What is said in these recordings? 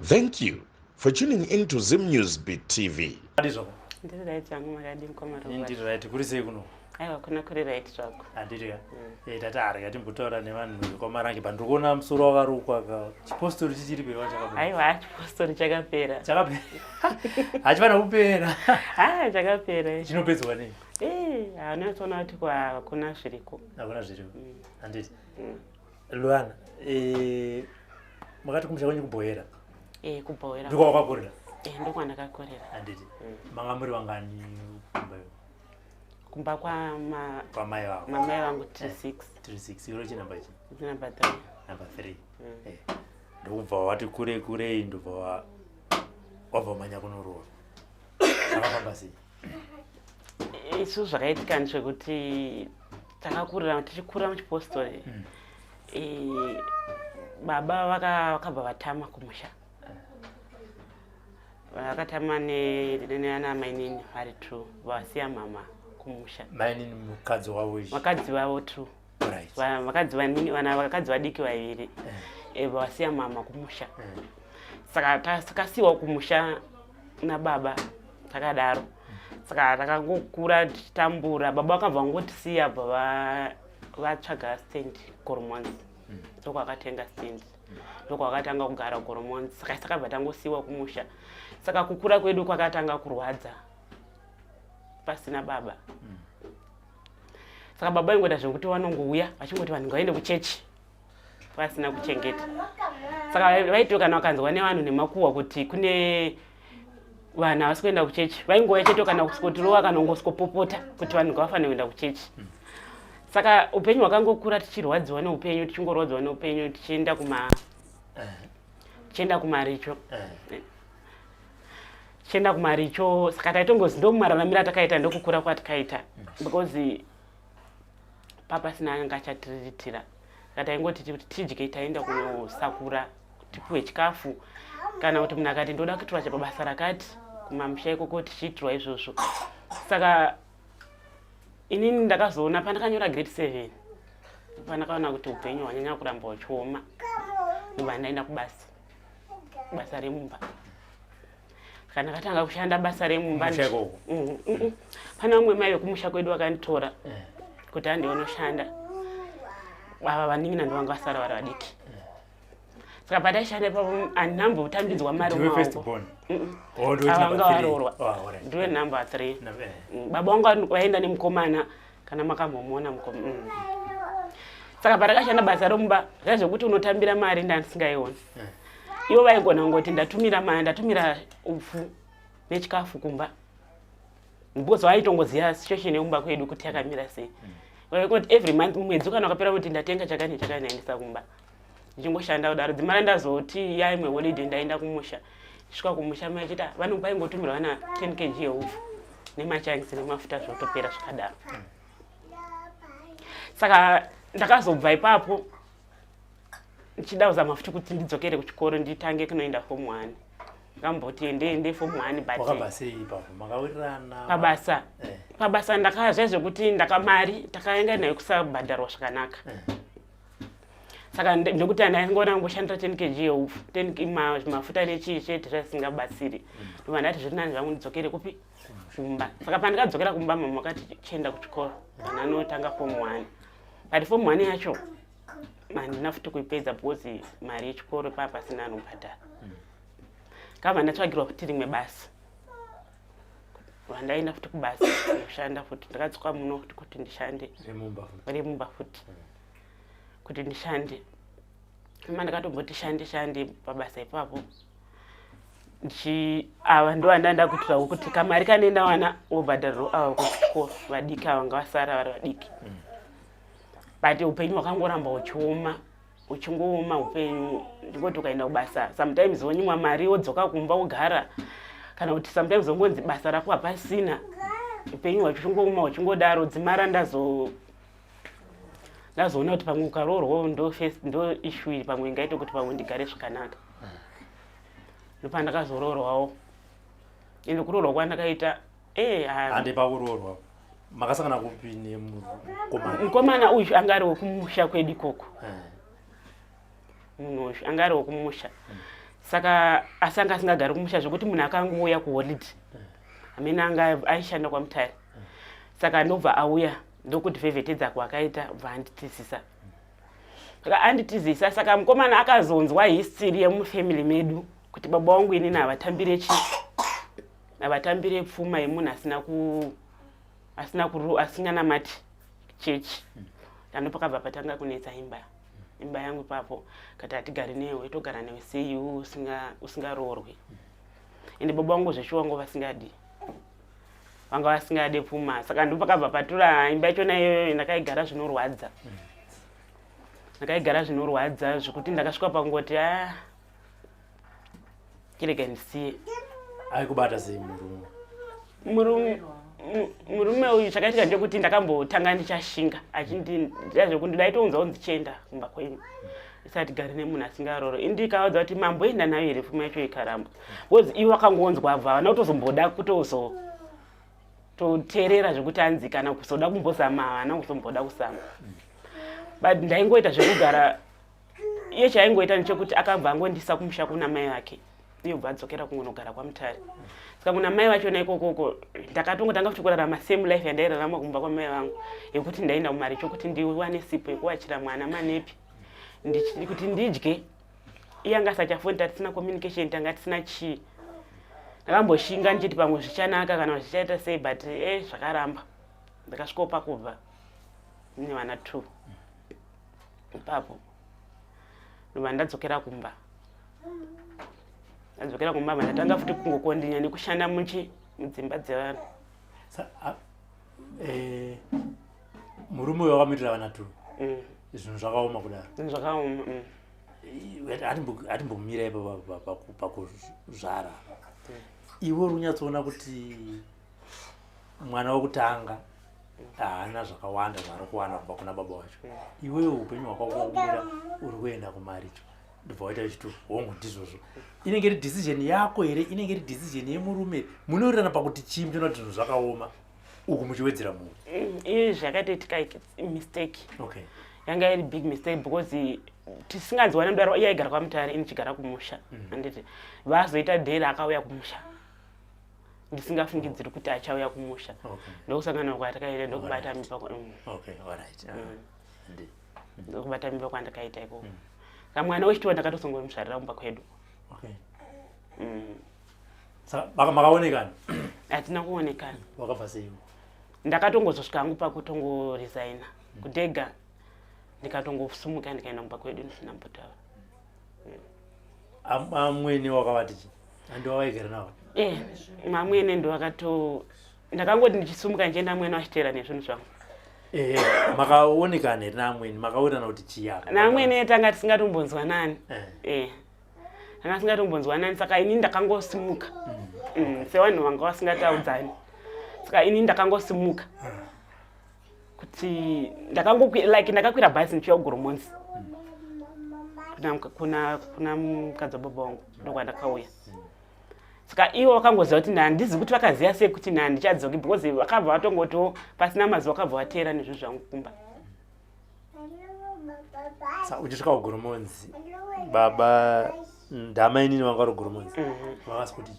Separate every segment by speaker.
Speaker 1: Thank you for tuning in to Zim News Beat TV.
Speaker 2: Ndiri right yangu makadi mkomaro.
Speaker 3: Ndiri right kuri sei kuno.
Speaker 2: Aiwa kuna kuri right zvako.
Speaker 3: Andiri ya. Tatari kati mbutora nevanhu vekomarangi pandikuona musoro wakarukwa ka chipostori chichiri pewa chakapera.
Speaker 2: Aiwa chipostori chakapera.
Speaker 3: Chakapera. Hachivana kupera.
Speaker 2: Chakapera.
Speaker 3: Chinopedzwa nei?
Speaker 2: Unotoona kuti kuna zviriko.
Speaker 3: Hakuna zviriko. Anditi. Luana, makati kumusha kwenyu kubhoera.
Speaker 2: Kubhoera.
Speaker 3: Ndiko wakakorera.
Speaker 2: Ndokwana kakorera.
Speaker 3: Anditi. Manga muri wangani kumbayo.
Speaker 2: Kumba kwa
Speaker 3: mai wangu.
Speaker 2: Mamai wangu 36.
Speaker 3: 36. Yoro chinamba ichi?
Speaker 2: Number 3.
Speaker 3: Number 3. Ndokubva wati kure ndobva wabva manya kunorowa. Zvakafamba sei?
Speaker 2: Isu zvakaitika ndezvekuti takakurira tichikura muchipostori. Baba vakabva vatama kumusha. Vakatama neana mainini vari 2 vasiya mama kumusha.
Speaker 3: Mainini mukadzi wavo ichi?
Speaker 2: Vakadzi vavo 2. Vakadzi vadiki vaviri. Vasiya mama kumusha. Saka takasiyiwa kumusha nababa takadaro. Saka takangokura tichitambura. Baba vakabva vangotisiya vatsvaga stand Goromonzi. Ndoko akatenga stand. Ndoko akatanga kugara Goromonzi. Saka takabva tangosiyiwa kumusha. Saka kukura kwedu kwakatanga kurwadza pasina baba. Saka baba ingoita zvekuti vanongouya vachingoti vanhu ngaende kuchechi pasina kuchengeta. Saka vaiti kana vakanzwa nevanhu nemakuhwa kuti kune vanhu havasi kuenda kuchechi, vaingouya chete kana kusikotirova kana ngosikopopota kuti vanhu ngavafanira kuenda kuchechi. Saka upenyu hwakangokura tichirwadziwa neupenyu, tichingorwadziwa neupenyu, tichienda kumaricho. Tichienda kumaricho, saka taitongozi ndomumararamira takaita ndokukura kwatakaita. Because papa sina anga achatiritira. Saka taingoti tidye taenda kunosakura, tipuwe chikafu. Kana kuti munhu akati ndoda kuitirwa pabasa rakati, kumamusha ikoko tichiitirwa izvozvo. Saka inini ndakazoona pandakanyora grade 7. Pandakaona kuti upenyu hwanyanya kuramba huchioma. Ndobva ndaenda basa remumba. Kana katanga kushanda basa remumba. Pana umwe mai wekumusha kwedu akanditora kuti andionoshanda. Baba vaningina ndovanga vasara vari vadiki. Saka pataishanda ipapo andinambotambidzwa mari mumaoko. Vanga varorwa. Ndiwe number 3. Baba vangu vaenda nemukomana kana makambomuona mukomana. Saka patakashanda basa romumba zvazvokuti unotambira mari ndandisingaioni. Ivo vaigona ngoti ndatumira upfu nechikafu kumba. Because vaitongoziva situation yemumba kwedu kuti yakamira sei. Vaikuti every month mwedzi kana wakapera kuti ndatenga chakani ndaendesa kumba. Ndichingoshanda kudaro dzimara ndazoti yaimwe holiday ndaenda kumusha. Ndisvika kumusha mai chita vanhu vaingotumirwa vana 10 kg yeupfu nemachanisi nemafuta zvotopera zvakadaro. Saka ndakazobva ipapo ndichida kuzama futi kuti ndidzokere kuchikoro nditange kunoenda form 1. Ndakamboti ende form 1 but
Speaker 3: wakabva sei ipapo makawirirana
Speaker 2: pabasa ndakazva zvekuti ndakamari takaenda nayo kusabhadharwa zvakanaka. Saka ndikuti ndaingona ngoshandira 10 kg yeupfu 10 mafuta nechii chete zvasingabatsiri. Ndobva ndati zviri nani zvangu ndidzokere kupi kumba. Saka pandikadzokera kumba mama wakati chienda kuchikoro kana anotanga form 1. But form 1 yacho handina futi kuipedza because mari yechikoro papa sina anobhadhara. Kama ndatsvagirwa futi rimwe basa. Vandaenda futi kubasa kushanda futi ndakadzoka muno kuti ndishande remumba futi. Kuti ndishande. Kama ndakatomboti shande pabasa ipapo. Ava ndo andanda kuitira kuti kamari kanenda wana obhadharwa ava kuchikoro vadiki vanga vasara vari vadiki. But upenyu hwakangoramba uchingooma upenyu. Ndingoti ukaenda kubasa sometimes wonyimwa mari wodzoka kumba wogara. Kana kuti sometimes wongonzi basa rako hapasina. Upenyu hwachingooma uchingodaro dzimara ndazoona kuti pamwe ukarorwa ndo issue pamwe ingaita kuti pamwe ndigare zvakanaka. Ndopandakazororwawo. Ende kurorwa kwandakaita
Speaker 3: hande pakurorwa makasangana kupi nemukomana?
Speaker 2: Mukomana uyu anga ari wekumusha kwedu ikoko. Munhu uyu anga ari wekumusha. saka asanga asingagari kumusha zvokuti munhu akangouya kuholiday amene anga aishanda kwaMutare saka ndobva auya ndokudivhevhetedza kwakaita bva anditizisa saka anditizisa saka mukomana akazonzwa history yemufamily medu kuti baba wangu inini avatambire pfuma yemunhu asinganamati chechi ndano pakabva patanga kunetsa imba yangu ipapo kati hatigari newe togara newe sei usingaroorwi ende baba wangu zveshuwa wangu vanga vasingade pfuma saka ndo pakabva patura imba yachona iyoyo ndakaigara zvinorwadza zvekuti ndakasvika pangoti kirega ndisiye.
Speaker 3: Aikubata sei
Speaker 2: murume uyu zvakaitika ndekuti ndakambotanga ndichashinga achindizvokuti ndaitounzawo ndichienda kumba kwenyu isati gari nemunhu asingaroro indikaudza kuti mamboenda nayo here pfuma yacho ikaramba because ivo vakangonzwa bva vana kutozomboda kutoteerera zvekuti anzi kana kuzoda kumbozama havana kuzomboda kusama but ndaingoita zvekugara iye chaaingoita ndechekuti akabva angondisa kumusha kuna mai vake iyo bva adzokera kungonogara kwaMutare saka kuna mai vachona ikokoko ndakatongotanga kuti kurarama same life yandairarama kumba kwamai vangu yekuti ndaenda kumari chokuti ndiwane sipo yekuwachira mwana manepi kuti ndidye iye anga asachafoni tatisina communication tanga tisina chii ndakamboshinga ndichiti pamwe zvichanaka kana zvichaita sei but zvakaramba ndakasvikawo pakubva nine vana 2 ipapo ndobva ndadzokera kumba ndatanga futi kungokondinya nekushanda mudzimba dzevanhu
Speaker 3: murume uyo wakamuitira vana 2 zvinhu zvakaoma kudaro
Speaker 2: zvakaoma
Speaker 3: hatimbomira ipo pakuzvara iwe uri unyatsoona kuti mwana wokutanga haana zvakawanda zvaari kuwana kubva kuna baba wacho iweyo upenyu hwakakuomera uri kuenda kumaricho ndobva waita chito hongu ndizvozvo inenge iri decision yako here inenge iri decision yemurume munowirirana pakuti chii muchiona kuti zvinhu zvakaoma uku muchiwedzera munhu
Speaker 2: iyo zvakatoitika mistake
Speaker 3: okay
Speaker 2: yanga iri big mistake because tisinganzwana mudaro iye aigara kwaMutare ini chigara kumusha anditi vazoita dheri akauya kumusha ndisingafungidziri kuti achauya kumusha ndokusangana kwatakaita ndokubata mimba ndokubata mimba kwandakaita ikoko kamwana wechitiwa ndakatosongomusvarira kumba kwedu
Speaker 3: makaonekana
Speaker 2: hatina kuonekana
Speaker 3: wakabva sei
Speaker 2: ndakatongozosvika hangu pakutongoresigna kudhega ndikatongosumuka ndikaenda kumba kwedu ndisina mbotaura
Speaker 3: amwene wakavatichi andi wavaigara navo
Speaker 2: mamwene ndakangoti ndichisumuka ndichienda amwene wachiteera nezvinhu zvangu
Speaker 3: makaonekana here naamweni makawirirana kuti chiyaka
Speaker 2: naamwene tanga tisingatombonzwanani tanga tisingatombonzwanani saka ini ndakangosimuka sevanhu vanga vasingataudzani saka ini ndakangosimuka kuti ndakakwira bhazi ndichiuya kuGoromonzi kuna mukadzi wababa wangu ndokwandakauya saka ivo vakangoziva kuti handizi kuti vakaziva sei kuti handichadzoki because vakabva vatongotiwo pasina mazuva vakabva vateera nezvinhu zvangu kumba
Speaker 3: uchisvika kuGoromonzi baba ndama inini vanga vari kuGoromonzi vakasi kuti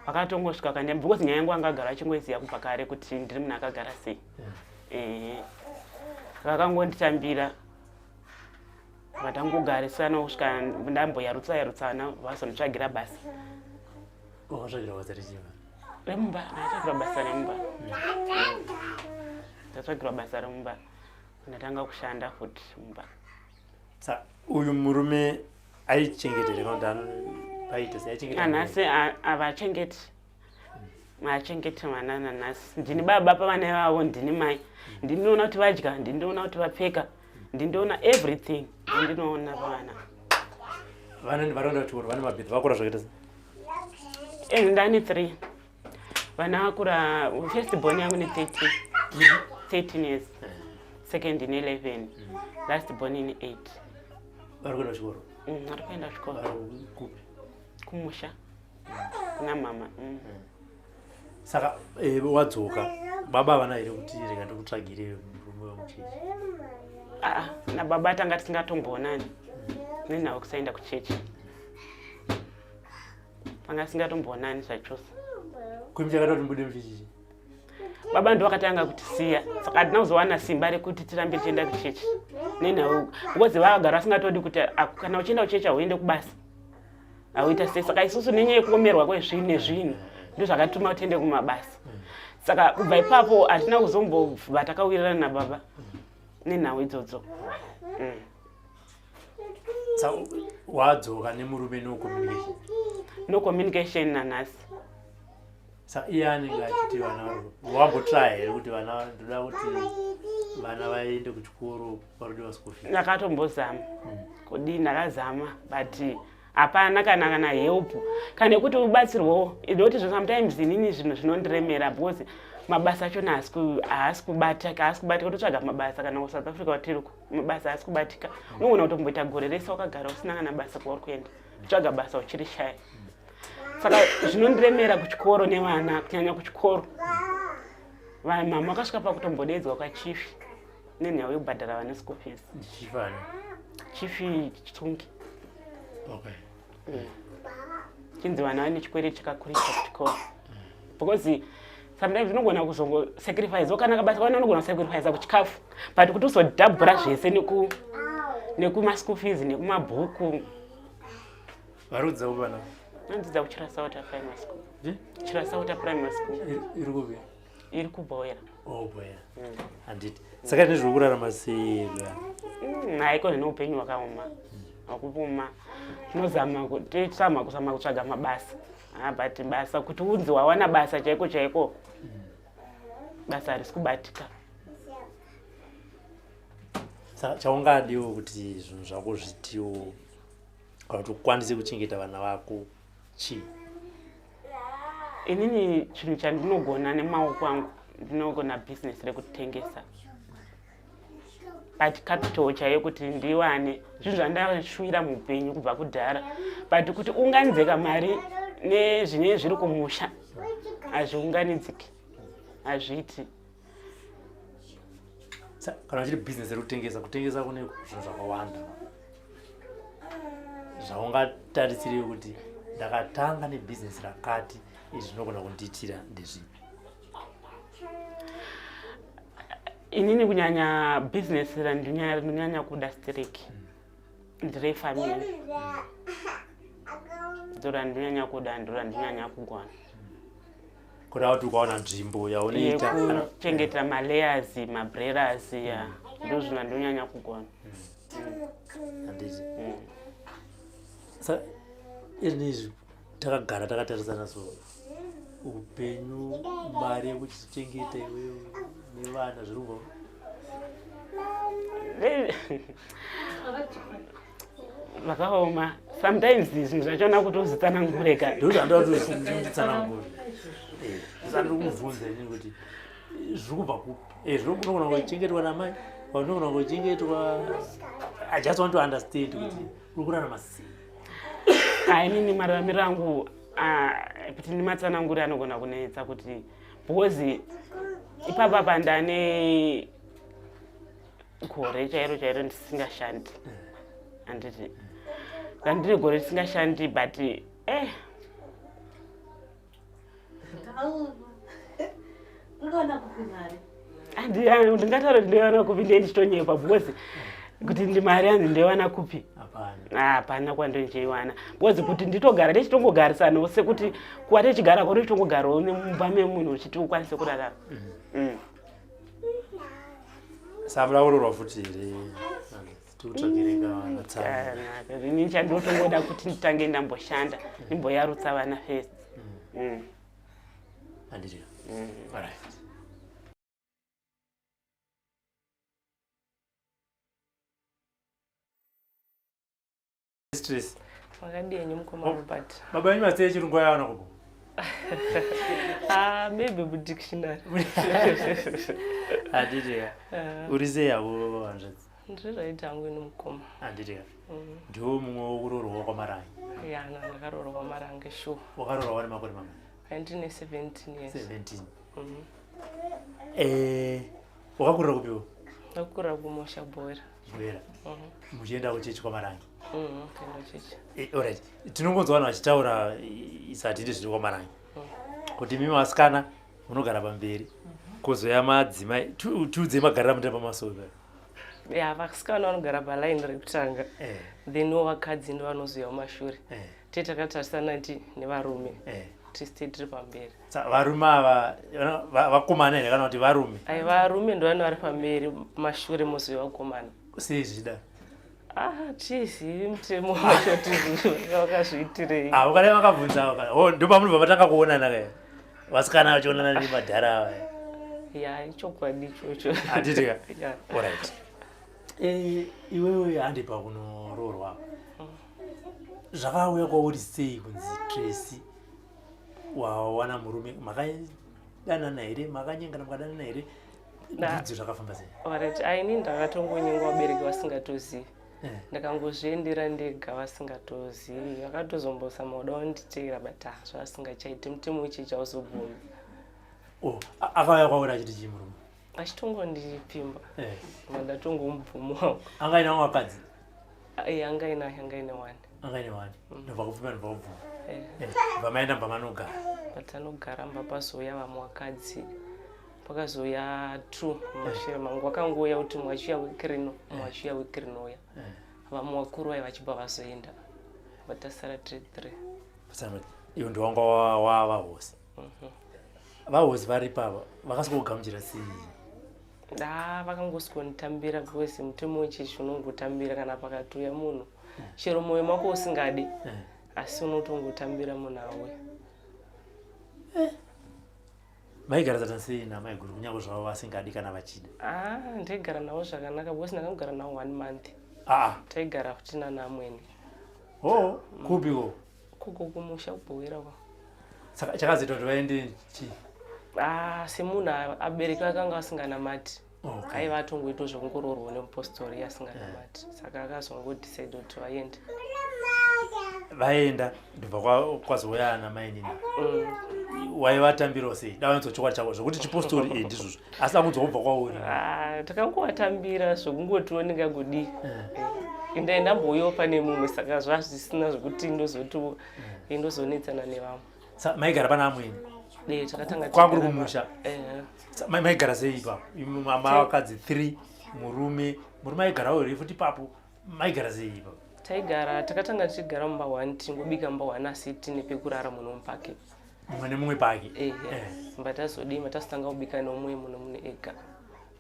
Speaker 2: vakatongosvika kandi because nyaya yangu anga agara achingoiziva kubva kare kuti ndiri munhu akagara sei vakangonditambira vatangogarisana kusvika ndamboyarutsana vazonditsvagira basa
Speaker 3: wakasvagira basa rechiva
Speaker 2: remumba ndatsvagirwa basa remumba ndatsvagirwa basa remumba ndatanga kushanda futi mumba
Speaker 3: uyu murume aichengetereka kuti paita
Speaker 2: seanhasi havachengeti vana nanhasi ndini baba pavana vavo ndini mai ndinoona kuti vadya ndinoona kuti vapfeka ndinoona everything ndinoona pavana
Speaker 3: varikuenda kuchikoro vane mabhedhi vakura zvakaita sei
Speaker 2: ndani 3 vana vakura first born yangu ni 13 years second in 11 last born in 8
Speaker 3: varikuenda kuchikoro
Speaker 2: varikuenda kuchikoro kumusha kuna mama
Speaker 3: saka wadzoka baba havana here kuti rega ndikutsvagire murume wemuchechi
Speaker 2: nababa tanga tisingatomboonani nenhau kusaenda kuchechi panga singatomboonani zvachose.
Speaker 3: Kumichakatoti mbude muchechi.
Speaker 2: Baba ndo vakatanga kutisiya saka hatina kuzowana simba rekuti tirambe tichienda kuchechi nenhau because vakagara vasingatodi kuti kana uchienda kuchechi hauende kubasa hauita sei. Saka isusu nenyaya yekuomerwa kwezvinhu nezvinhu ndo zvakatuma tiende kumabasa. Saka kubva ipapo hatina kuzombobva takawirirana nababa nenhau idzodzo.
Speaker 3: Wadzoka nemurume
Speaker 2: No communication nanhasi.
Speaker 3: Saka iye anenge achiti vana wambotry here kuti vana ndoda kuti vana vaende kuchikoro varodiwa school fees.
Speaker 2: Ndakatombozama kudii ndakazama but hapana kana help kana nekuti ubatsirwawo idoti sometimes inini zvinhu zvinondiremera because mabasa achona haasi kubatika kutotsvaga mabasa kana kuSouth Africa watiri mabasa haasi kubatika. Unogona kutomboita gore rese wakagara usina kana basa kwauri kuenda kutsvaga basa uchiri shaya. Saka zvinondiremera kuchikoro nevana kunyanya kuchikoro. Mama akasvika pakutombodedzwa kwachifi nenyaya yekubhadhara vana school fees. Chifi Chitungi.
Speaker 3: Okay.
Speaker 2: Chinzi vana vane chikwere chakakurisa kuchikoro. Because sometimes unogona kuzongo sacrifice wakanaka basa vana unogona sacrifice kuchikafu but kuti uzodhabhura zvese nekuma school fees nekumabhuku.
Speaker 3: Varudza vana.
Speaker 2: Nandidza kuChirasauta Primary School. Chirasauta Primary School.
Speaker 3: Iri kupi?
Speaker 2: Iri kuBhoera.
Speaker 3: Oh, Bhoera. Handiti. Saka nezviri kurarama sei?
Speaker 2: Haiko neupenyu hwakaoma. Hakupoma. Tinozama kutsvaga mabasa. But basa kuti unzi wawana basa chaiko. Basa harisi kubatika.
Speaker 3: Saka chaungadiwo kuti zvinhu zvako zvitiwo kuti ukwanise kuchengeta vana vako chii?
Speaker 2: Inini chinhu chandinogona nemaoko angu ndinogona business rekutengesa. But capital chaiyo kuti ndiwane zvinhu zvandashuvira muupenyu kubva kudhara. But kuti unganidzeka mari nezvine zviri kumusha hazviunganidziki. Hazviiti.
Speaker 3: Kana uchiri business rekutengesa, kutengesa kune zvinhu zvakawanda. Zvaungatarisire kuti ndakatanga nebusiness rakati izvi zvinogona kundiitira ndezvipi?
Speaker 2: Inini kunyanya business randinonyanya kuda stereki ndire family. Ndo randinonyanya kuda ndo randinonyanya kugwana.
Speaker 3: Kuda kuti ukaona nzvimbo yaunoita
Speaker 2: kuchengetera malayers, mabreras ndo zvinhu randinonyanya kugwana.
Speaker 3: Handiti. Saka izvi takagara takatarisana so upenyu mari yekuchichengeta iwewe nevana zviri kubva
Speaker 2: vakaoma. Sometimes zvinhu zvachona kuti uzitsanangureka.
Speaker 3: ndo zvandotitsanangura. Sandiri kubvunza inini kuti zviri kubva kupi? Zvinogona kuchengetwa namai, vanogona kuchengetwa. I just want to understand kuti uri kurarama sei.
Speaker 2: Inini mararamiro angu kuti ndimatsanangure anogona kunetsa kuti because ipapa pandane gore chairo ndisingashandi. Handiti ndine gore risingashandi but ndingataura kuti ndoiwana kupi ndiye ndichitonyepa because kuti ndi mari yangu ndoiwana kupi? Hapana kwandonjeiwana because kuti nditogara tichitongogarisanawo sekuti kuva tichigara kwaro tichitongogarawo nemumba memunhu uchiti ukwanise kurarama.
Speaker 3: Savulaurwa futi here tikutsvagirika vana tsana.
Speaker 2: Inini chandotongoda kuti nditange ndamboshanda ndimboyarutsa vana first.
Speaker 3: Handiti. Alright. Stress.
Speaker 4: Wakadini mukoma Robert?
Speaker 3: Baba wenyu masei chirungu ayawana kubo?
Speaker 4: Maybe with dictionary.
Speaker 3: Handiti. Uri sei yavo hanzvadzi?
Speaker 4: Ndiri right hangu ino mukoma.
Speaker 3: Handiti. Ndiwo mumwe wokuroorwa kwamarangi.
Speaker 4: Ndakaroorwa kwamarangi sure.
Speaker 3: Wakaroorwa wane makore mamwe?
Speaker 4: Ndine 17 years.
Speaker 3: 17. Wakakurira kupiwo?
Speaker 4: ndakura kumusha bhora.
Speaker 3: Bwera. Muchienda kuchechi kwaMarange.
Speaker 4: Kaenda chechi.
Speaker 3: Alright. Tinongonzwa vanhu vachitaura isati ndizviri kwaMarange. Kuti mimi vasikana munogara pamberi. Kozoya madzimai tudze magarira mutemba masoga.
Speaker 4: Ya vasikana vanogara paline rekutanga. Then vakadzi ndo vanozoya mumashure. Takatarisana kuti nevarume. Tiri pamberi.
Speaker 3: Varume ava vakomana here kana kuti varume?
Speaker 4: Ai varume ndo vanhu vari pamberi, mashure mozoya vakomana.
Speaker 3: Sei zvichida?
Speaker 4: Tizivi mutemo wacho vakazviitirei.
Speaker 3: Vakadai vakabvunza ndo pamunobva matanga kuonana kaya vasikana vachionana nemadhara ava.
Speaker 4: Ya ichokwadi ichocho.
Speaker 3: Hatitika. Alright. Iwewe handi pakunoroorwa zvakauya kwauri sei kunzi Tracy wawana murume makadanana here makanyengana mukadanana here ndidzo zvakafamba sei?
Speaker 4: Alright, aini ndakatongonyenga vabereki vasingatozivi. Ndakangozviendera ndega vasingatozivi. Vakatozombosa mauda kunditeera but zvasingachaiti mutemo uchi chauzobvumi.
Speaker 3: Akauya kwauri achiti chii murume?
Speaker 4: Achitongondipimba. Ndatongomubvumo wangu.
Speaker 3: Anga ina vakadzi?
Speaker 4: Anga ine wani.
Speaker 3: Anga ine wani. Ndobva kupimba ndobva kubvuma. Vamaenda pamanogara.
Speaker 4: Patanogara pazoya vamwe vakadzi. Pakazoya 2 mumashure mangu. Vakangouya kuti mwachiuya wiki rino, mwachiuya wiki rinouya. Vamwe vakuru vai vachibva vazoenda. Vatasara tiri 3.
Speaker 3: Iwo ndiwanga wavahosi. Vahosi vari pava vakasikogamuchira sei?
Speaker 4: Vakangosikonditambira because mutemo wechechi unongotambira kana pakatuya munhu. Chero mwoyo mako usingadi. Asi unotongotambira munhu awe.
Speaker 3: Maigara zata sei namai guru kunyange zvavo vasingadi kana vachida?
Speaker 4: Ndaigara navo zvakanaka because ndakagara navo 1 month. Taigara futi nanamweni.
Speaker 3: Kupiko?
Speaker 4: Kuko kumusha kubhowera.
Speaker 3: Saka chakazoita kuti vaende chii?
Speaker 4: Semunhu abereki vakanga vasinganamati. Aiva atongoita zveongororwa nemupostori asinganamati. Saka akazongodecide kuti vaende.
Speaker 3: Vaenda ndobva kwazouya anamai nini. Waivatambirawo sei? Davanzwa chokwadi chako zvokuti chipostori ndizvozvo. Asi akunzwa kubva kwauri.
Speaker 4: Takangovatambira zvokungotioneka kudii. Ndambouyawo pane mumwe saka zvazvisina zvokuti ndozoti ndozonetsana nevamwe.
Speaker 3: Maigara pana amweni?
Speaker 4: Takatanga
Speaker 3: kwanguri kumusha. Maigara sei ipapo? Mavakadzi 3 murume aigarawo here futi ipapo maigara sei ipapo?
Speaker 4: Takatanga tichigara mumba 1 tingobika mumba 1 asi tine pekurara munhu mupake.
Speaker 3: Mumwe nemumwe pake?
Speaker 4: Mba tazodima tasitanga kubika nomumwe munhu mune ega.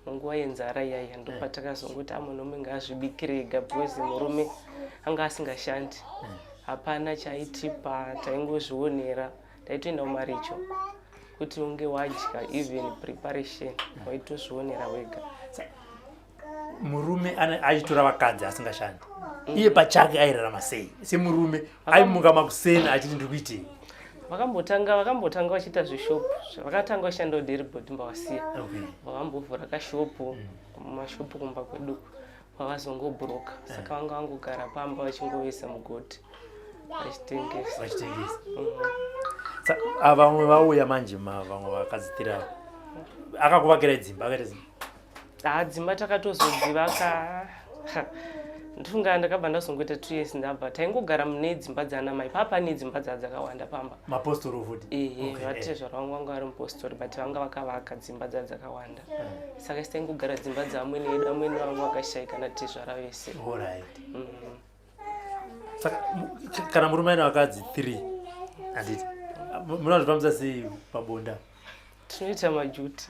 Speaker 4: Munguva yenzara iyaiya ndopatakazongoti munhu mumwe ngaazvibikire ega because murume anga asingashandi. Hapana chaitipa, taingozvionera. Taitoenda kumarecho kuti unge wadya even preparation waitozvionera wega.
Speaker 3: Murume aitora vakadzi asingashandi. Iye pachake airarama sei? Semurume aimuka makuseni achiti ndiri kuitei?
Speaker 4: Vakambotanga vachiita zvishopu. Vakatanga vachishanda kuDheribhodhi mbavasiya. Vakambovhura kashopu mumashopu kumba kwedu. Vakazongobhuroka. Saka vanga vangogara pamba vachingovesa mugoti. Vachitengesa.
Speaker 3: Vamwe vauya manje vamwe vakadzi 3 akakuvakira dzimba akaita sei?
Speaker 4: Dzimba takatozodzivaka. Ndifunga ndakabva ndazongoita 2 years ndabva. Taingogara mune dzimba dzanamai. Pane dzimba dzakawanda pamba.
Speaker 3: Mapostori futi?
Speaker 4: Vatezvara vangu vanga vari mupostori but vanga vakavaka dzimba dzakawanda. Saka taingogara dzimba dzaamweni edu, amweni vangu vakashayika natezvara vese.
Speaker 3: Saka kana murume aina vakadzi 3 handiti munazvifambisa sei pabonda?
Speaker 4: Tinoita majuti.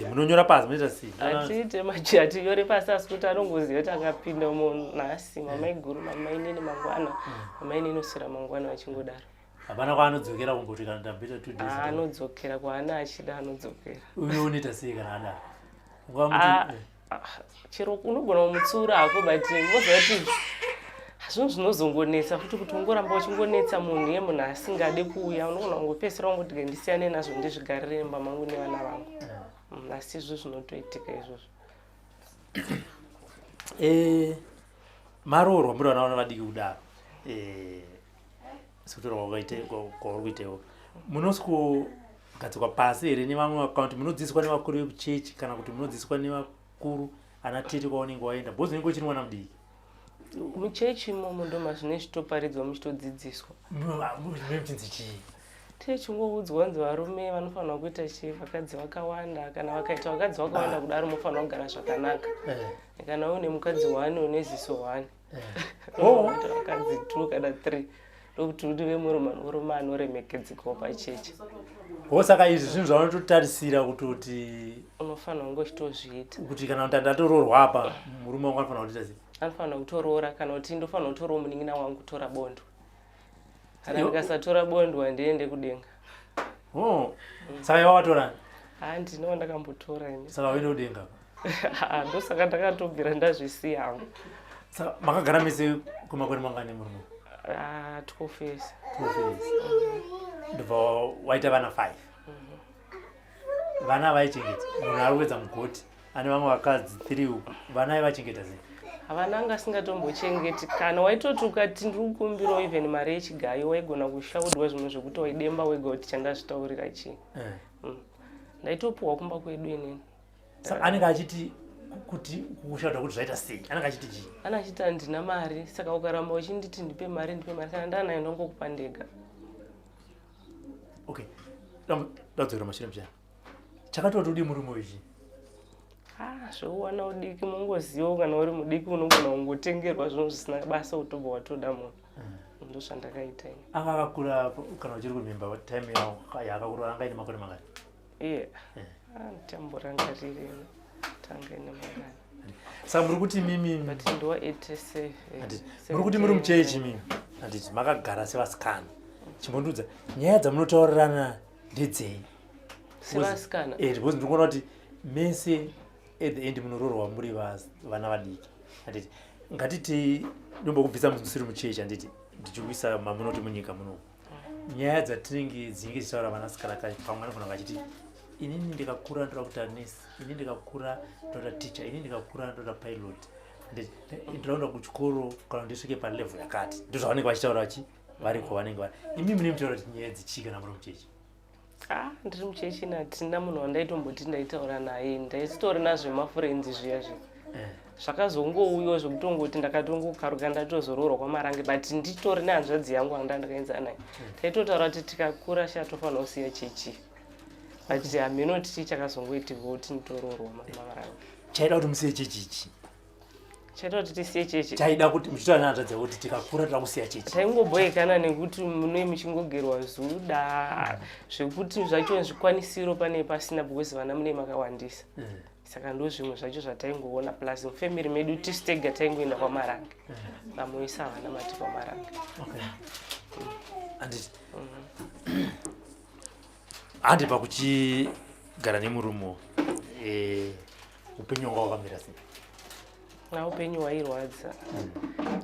Speaker 3: Munonyora pasi munoita sei?
Speaker 4: Hatiite majuti, hatinyori pasi asi kuti anongoziva kuti angapinda munhasi mamai guru mamai nini mangwana mamai nini usira mangwana vachingodaro.
Speaker 3: Hapana kwaanodzokera kumboti kana ndambita 2 days?
Speaker 4: Anodzokera kwaana achida anodzokera.
Speaker 3: Uyo unoita sei kana adaro?
Speaker 4: Chero unogona kumutsura hako but mozati zvinhu zvinozongonetsa futi kuti ungoramba uchingonetsa munhu yemunhu asingade kuuya unogona kungopedzisira wangoti ndisiyane nazvo ndizvigarire imba mangu nevana vangu. Asi izvo zvinotoitika izvozvo.
Speaker 3: Maroorwa muri vana vadiki kudaro sikutorwa kwauri kuitewo munosikogadzikwa pasi here nevamwe vakaunti munodzidziswa nevakuru vekuchechi kana kuti munodzidziswa nevakuru ana tete kwaunenge waenda bhozi unenge uchiri mwana mudiki
Speaker 4: muchechi imomo ndo mazvine zvitoparidzwa muchitodzidziswa
Speaker 3: muchinzi chii
Speaker 4: techingoudzwa kunzi varume vanofanira kuita chii vakadzi vakawanda kana vakaita vakadzi vakawanda kudaro munofanira kugara zvakanaka kana une mukadzi 1 une ziso 1 vakadzi 2 kana 3 ndokuti udive murume anoremekedzekawo pachechi
Speaker 3: saka izvi zvinhu zvavanototarisira kutoti
Speaker 4: unofanira kunge uchitozviita
Speaker 3: kuti kana ndatoroorwa apa murume wangu anofanira kuita sei
Speaker 4: anofanira kutoroora kana kuti ndofanira kutorawo munin'ina wangu kutora bondwa kana ndikasatora bondwa ndiende kudenga
Speaker 3: saka iwa watorani
Speaker 4: ndinowo ndakambotora ini
Speaker 3: saka uende kudenga
Speaker 4: ndosaka ndakatobvira ndazvisiya hangu
Speaker 3: saka makagara mese kumakore mangani murume
Speaker 4: 12 years
Speaker 3: ndobva waita vana 5 vana vaichengeta munhu ari kuedza mugoti ane vamwe vakadzi 3 uku vana aivachengeta sei
Speaker 4: havana anga asingatombochengeti kana waitoti ukati ndiri kukumbirawo even mari yechigayo waigona kushaudwa zvimwe zvekuti waidemba wega kuti chandazvitaurira chii ndaitopuhwa kumba kwedu inini
Speaker 3: saka anenge achiti kuti kushaudwa kuti zvaita sei anenge achiti chii
Speaker 4: ana achiti handina mari saka ukaramba uchinditi ndipe mari kana ndanayo ndongokupa ndega
Speaker 3: okay ndadzokera mashure mchana chakatoti udi murume wechi
Speaker 4: zvouwana udiki mungoziva kana uri mudiki unogona kungotengerwa zvinhu zvisina basa utobva watoda munhu ndo zvandakaita ini
Speaker 3: anga akakura kana uchiri kumemba time yaakakura anga ine makore mangani
Speaker 4: tamborangarire tanga ine mangani
Speaker 3: saka muri kuti mimi
Speaker 4: but ndiwa 87
Speaker 3: muri kuti muri muchechi mimi handiti makagara sevasikana chimbondudza nyaya dzamunotaurirana ndedzei
Speaker 4: sevasikana
Speaker 3: because ndikuona kuti mese at the end munoroorwa muri vana vadiki handiti ngatiti ndombokubvisa musiri muchechi handiti ndichikuisa mamunoti munyika muno nyaya dzatinenge dzinenge dzichitaura vanasikana pamwe anofana vachiti inini ndikakura ndoda kuita nesi inini ndikakura ndoda teacher inini ndikakura ndoda pilot ndinoenda kuchikoro kana ndisvike palevel yakati ndozvavanenge vachitaura vachi variko vanenge vari imi mune mutaura kuti nyaya dzichii kana muri muchechi
Speaker 4: ndiri muchechi natina munhu wandaitomboti ndaitaura naye ndaisitori nazvemafrenzi zviya zvi zvakazongouyiwo zvekutongoti ndakatongokaruka ndatozoroorwa kwamarange but nditori nehanzvadzi yangu anga ndakaenzana naye taitotaura kuti tikakura chatofanira kusiya chechi but haminoti chichakazongoitirwa kuti nditoroorwa kwamarange
Speaker 3: chaida kuti musiye chechi ichi
Speaker 4: chaita kuti tisiye chechi
Speaker 3: chaida kuti muchitaura nehanzvadzi kuti tikakura toda kusiya chechi
Speaker 4: taingobhoekana nekuti munoi muchingogerwa zuda zvekuti zvacho zvikwanisiro pane pasina because vana munei makawandisa saka ndo zvimwe zvacho zvataingoona plus mufamily medu tisitega taingoenda kwamarange vamoisa vana mati kwamarange
Speaker 3: handi pakuchigara nemurume upenyu wanga wakamira sei
Speaker 4: upenyu hwairwadza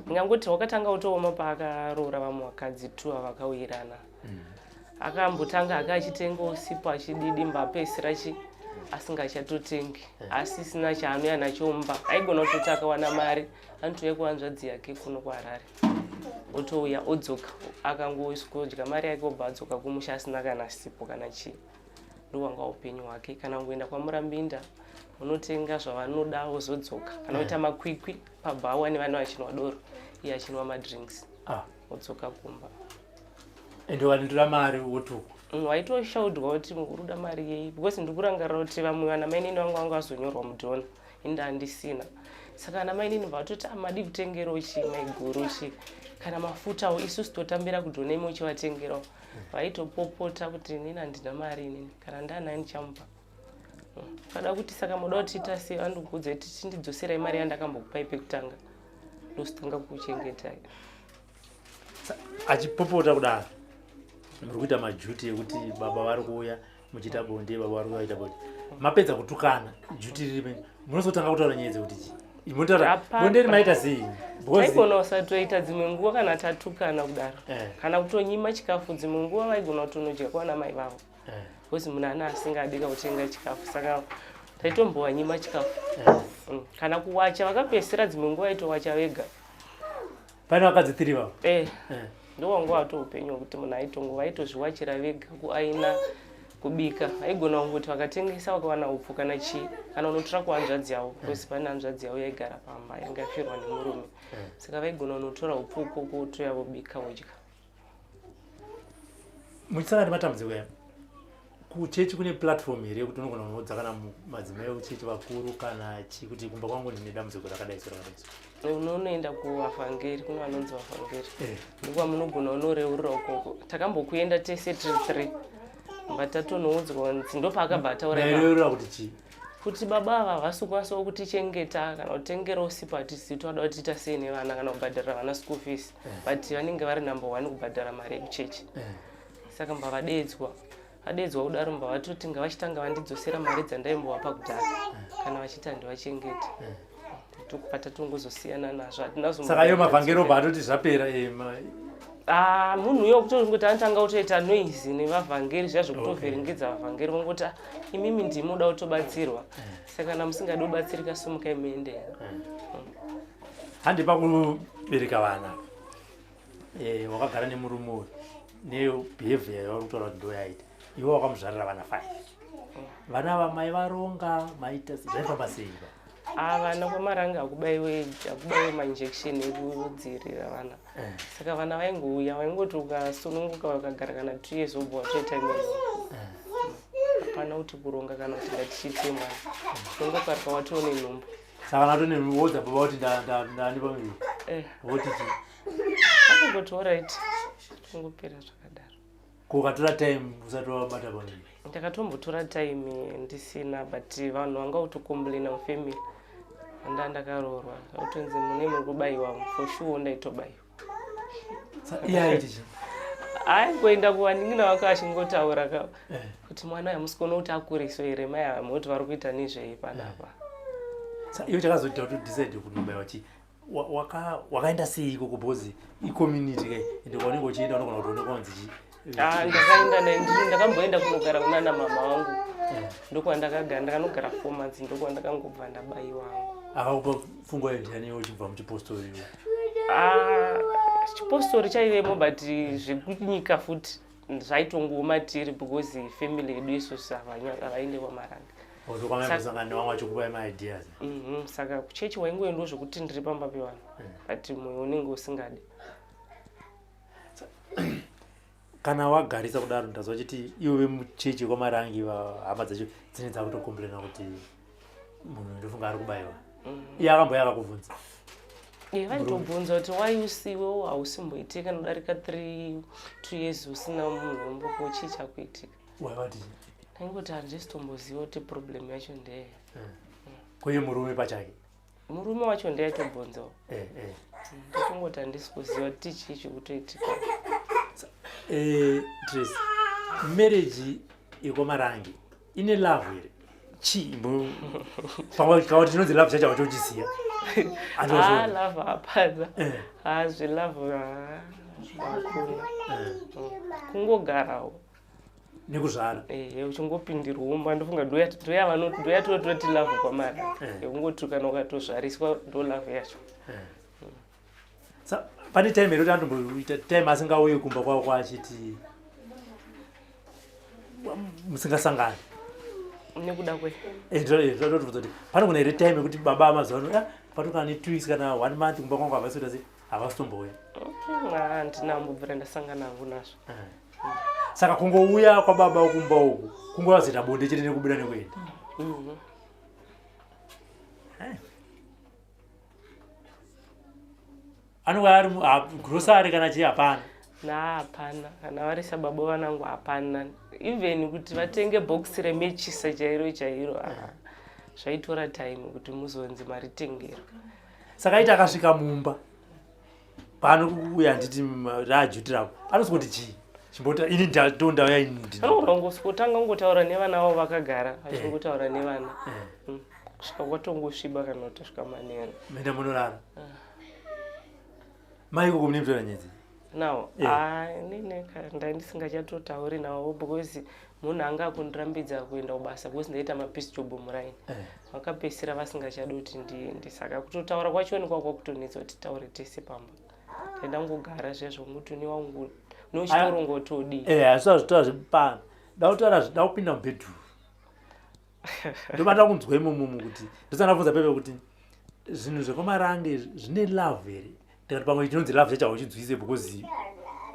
Speaker 4: ndingangoti wakatanga utooma paakaroora vamwe vakadzi 2 avakawirana akambotanga akachitengawo sipo achididi mbapesira asingachatotengi asisina chaanoya nachomba aigona kutoti akawana mari anotouya kuhanzvadzi yake kuno kuharare otouya odzoka akangodya mari yake obva adzoka kumusha asina kana sipo kana chii ndowanga upenyu hwake kana kuenda kwamurambinda unotenga zvavanoda wozodzoka kana kuita makwikwi pabhawa nevana vachinwa doro iye achinwa madrinks odzoka kumba
Speaker 3: ende wanindira mari wotuka
Speaker 4: waitoshaudwa kuti uruda mari yei because ndikurangarira kuti vamwe vana mainini vangu vanga vazonyorwa mudhona inde handisina saka ana mainini vatoti amadi kutengerawo chi maiguru chi kana mafutawo isusu totambira kudhona imi uchivatengerawo vaitopopota kuti inini handina mari inini kana ndanaye ndichamupa kada kuti saka muda kuti tasi andikudza kuti tindidzoserai mari yandakambokupai pekutanga ndositanga kuchengetai
Speaker 3: achipopota kudaro muri kuita majuti ekuti baba vari kuuya muchiita bonde baba vari kuita bonde mapedza kutukana juti riri munozotanga kutaura nyaya dzekuti chii munotaura bonde rimaita sei
Speaker 4: taigona usatoita dzimwe nguva kana tatukana kudaro kana kutonyima chikafu dzimwe nguva vaigona kutonodya kwana mai vavo because munhu ana asingadika kutenga chikafu saka taitombowa chikafu kana kuwacha vakapesera dzimwe nguva aitowacha vega
Speaker 3: pane vakadzi 3 vavo
Speaker 4: ndowanga wato upenyu hwekuti munhu aitongova aitozviwachira vega kuaina kubika aigona kungooti vakatengesa vakawana upfu kana chii kana unotora kuhanzvadzi yavo kosi pane hanzvadzi yavo yaigara pamba yanga yafirwa nemurume saka vaigona unotora upfu ukoko toya vobika vodya.
Speaker 3: muchisangana nematambudziko aya kuchechi kune platform here yekuti unogona kunodza kana madzimai uchechi vakuru kana chikuti kumba kwangu ndine dambudziko rakadaiso
Speaker 4: unonoenda kuvafangeri kune vanonzi vafangeri ndikuva munogona unoreurira ukoko takambokuenda tese tiri 3 batatonoudzwa nzi ndopaakabataura
Speaker 3: kuti chii
Speaker 4: kuti baba ava havasi kukwanisawo kutichengeta kana kutengerawo sipatisi toda kuti tiita sei nevana kana kubhadharira vana school fees but vanenge vari number 1 kubhadhara mari yekuchechi saka mbavadedzwa kudaro mbavatoti ngavachitanga vandidzosera mari dzandaimbovapa kudhara kana vachiti handivachengeti patatongozosiyana nazvo
Speaker 3: saka iyo mavhangero batoti zvapera
Speaker 4: munhu uyo kutongoti anotanga kutoita noise nevavhangeri zviya zvokutovhiringidza vavhangeri vongoti imimi ndimoda kutobatsirwa saka kana musingadi kubatsirika simukai muende
Speaker 3: handi pakubereka vana wakagara nemurume uyu nebehavhia yavari kutaura kuti ndo yaita iwe wakamuzvarira vana 5 vana vamai varonga maita zvaifamba sei
Speaker 4: vana kwamaranga hakubayiwe mainjection ekudzivirira vana saka vana vaingouya vaingoti ukasununguka vakagara kana 2 years obva watoita imweni hapana kuti kuronga kana kuti ngatichiite mwana unongoparika watoone nhumbu
Speaker 3: saka natone wodza baba kuti ndani pamiri woti
Speaker 4: akungoti alright tongopera zvakadaro
Speaker 3: kukatora time usati wabata pamiri
Speaker 4: ndakatombotora time ndisina but vanhu vanga kutokomblena mufamily ndakaroorwa utonzi mune muri kubayiwa for sure ndaitobayiwa aingoenda kuvaningina vaka achingotaura kuti mwana yamusikona kuti akuriswa here mai hamoti vari kuita nezvei panapa
Speaker 3: iwe chakazoita kuti udecide kuti ubayiwa chii wakaenda sei ikoko bhozi icommunity kai ende kwaunenge uchienda unogona kuti unokanzi chii
Speaker 4: ndakaenda ndakamboenda kunogara kunana mama vangu ndokwandakagara ndakanogara 4 months ndokwandakangobva ndabayiwa
Speaker 3: akakupa fungo yendiani uchibva muchipostori
Speaker 4: chipostori chaivemo but zvekunyika futi zvaitongomatiri because family yedu isusu havaende kwamaranga saka kuchechi waingoendawo zvokuti ndiri pamba pevanhu but mwoyo unenge usingadi.
Speaker 3: kana wagarisa kudaro ndazwa chiti iwe muchechi kwamarangi hama dzacho dzine dzakutokomblena kuti munhu ndofunga ari kubayiwa iye akamboya akakubvunza
Speaker 4: vaitobvunza kuti why usiwewo hausimboitika kana kudarika 2 years usina munhu womboko chii chakuitika
Speaker 3: waivati
Speaker 4: ndaingoti handisitomboziva kuti problem yacho ndeye
Speaker 3: kweye murume pachake
Speaker 4: murume wacho ndaitobvunzawo ndotongoti handisi kuziva kuti chii chikutoitika.
Speaker 3: Tracy, marriage yekwamarangi ine love here chii pakauti tinonzi love chacho watochisiya
Speaker 4: love hapana zvelove hakuna kungogarawo
Speaker 3: nekuzvara
Speaker 4: uchingopindirwa ndofunga ndoyatototi love kwamara kungoti kana ukatozvariswa ndo love yacho.
Speaker 3: pane time here kuti andomboita time asingauye kumba kwako achiti musingasangani
Speaker 4: nekuda kwe
Speaker 3: ndotobvunza kuti panogona here time yekuti baba amazuva patokana ne 2 weeks kana 1 month kumba kwangu havasota sei havasitomboya
Speaker 4: handinambobvira ndasangana navo nazvo
Speaker 3: saka kungouya kwababa ukumba uku kungovazoita bonde chete nekubuda nekuenda anova ari grosari kana chii hapana
Speaker 4: hapana kana vari sababa vanangu hapana even kuti vatenge bhokisi remechisa chairo zvaitora time kuti muzonzi maritengero
Speaker 3: saka iti akasvika mumba paanouya handiti raajutirapo anosikuti chii chimbota ini ndondauya
Speaker 4: anongosipotanga kungotaura nevana vavo vakagara achingotaura nevana kusvika kwatongosviba kana kutosvika manero
Speaker 3: menda munorara maiko kumune mutora nyedzi
Speaker 4: nawo ndandisingachatotauri nawo because munhu anga akundirambidza kuenda kubasa because ndaita mapeace job muraini vakapesira vasingachadi kuti ndiende saka kutotaura kwacho nikwakwa kutonetsa kuti taure tese pamba taida ngogara zvezvo mutuni wangu nochitorongotodi
Speaker 3: hazvitoa zvipana Dautaura daupinda mubedroom. Ndobata kunzwa imomo kuti ndosanafunza pepe kuti zvinhu zvekomarange zvine love here. Ndikati pamwe chinonzi love chacho uchidzwise because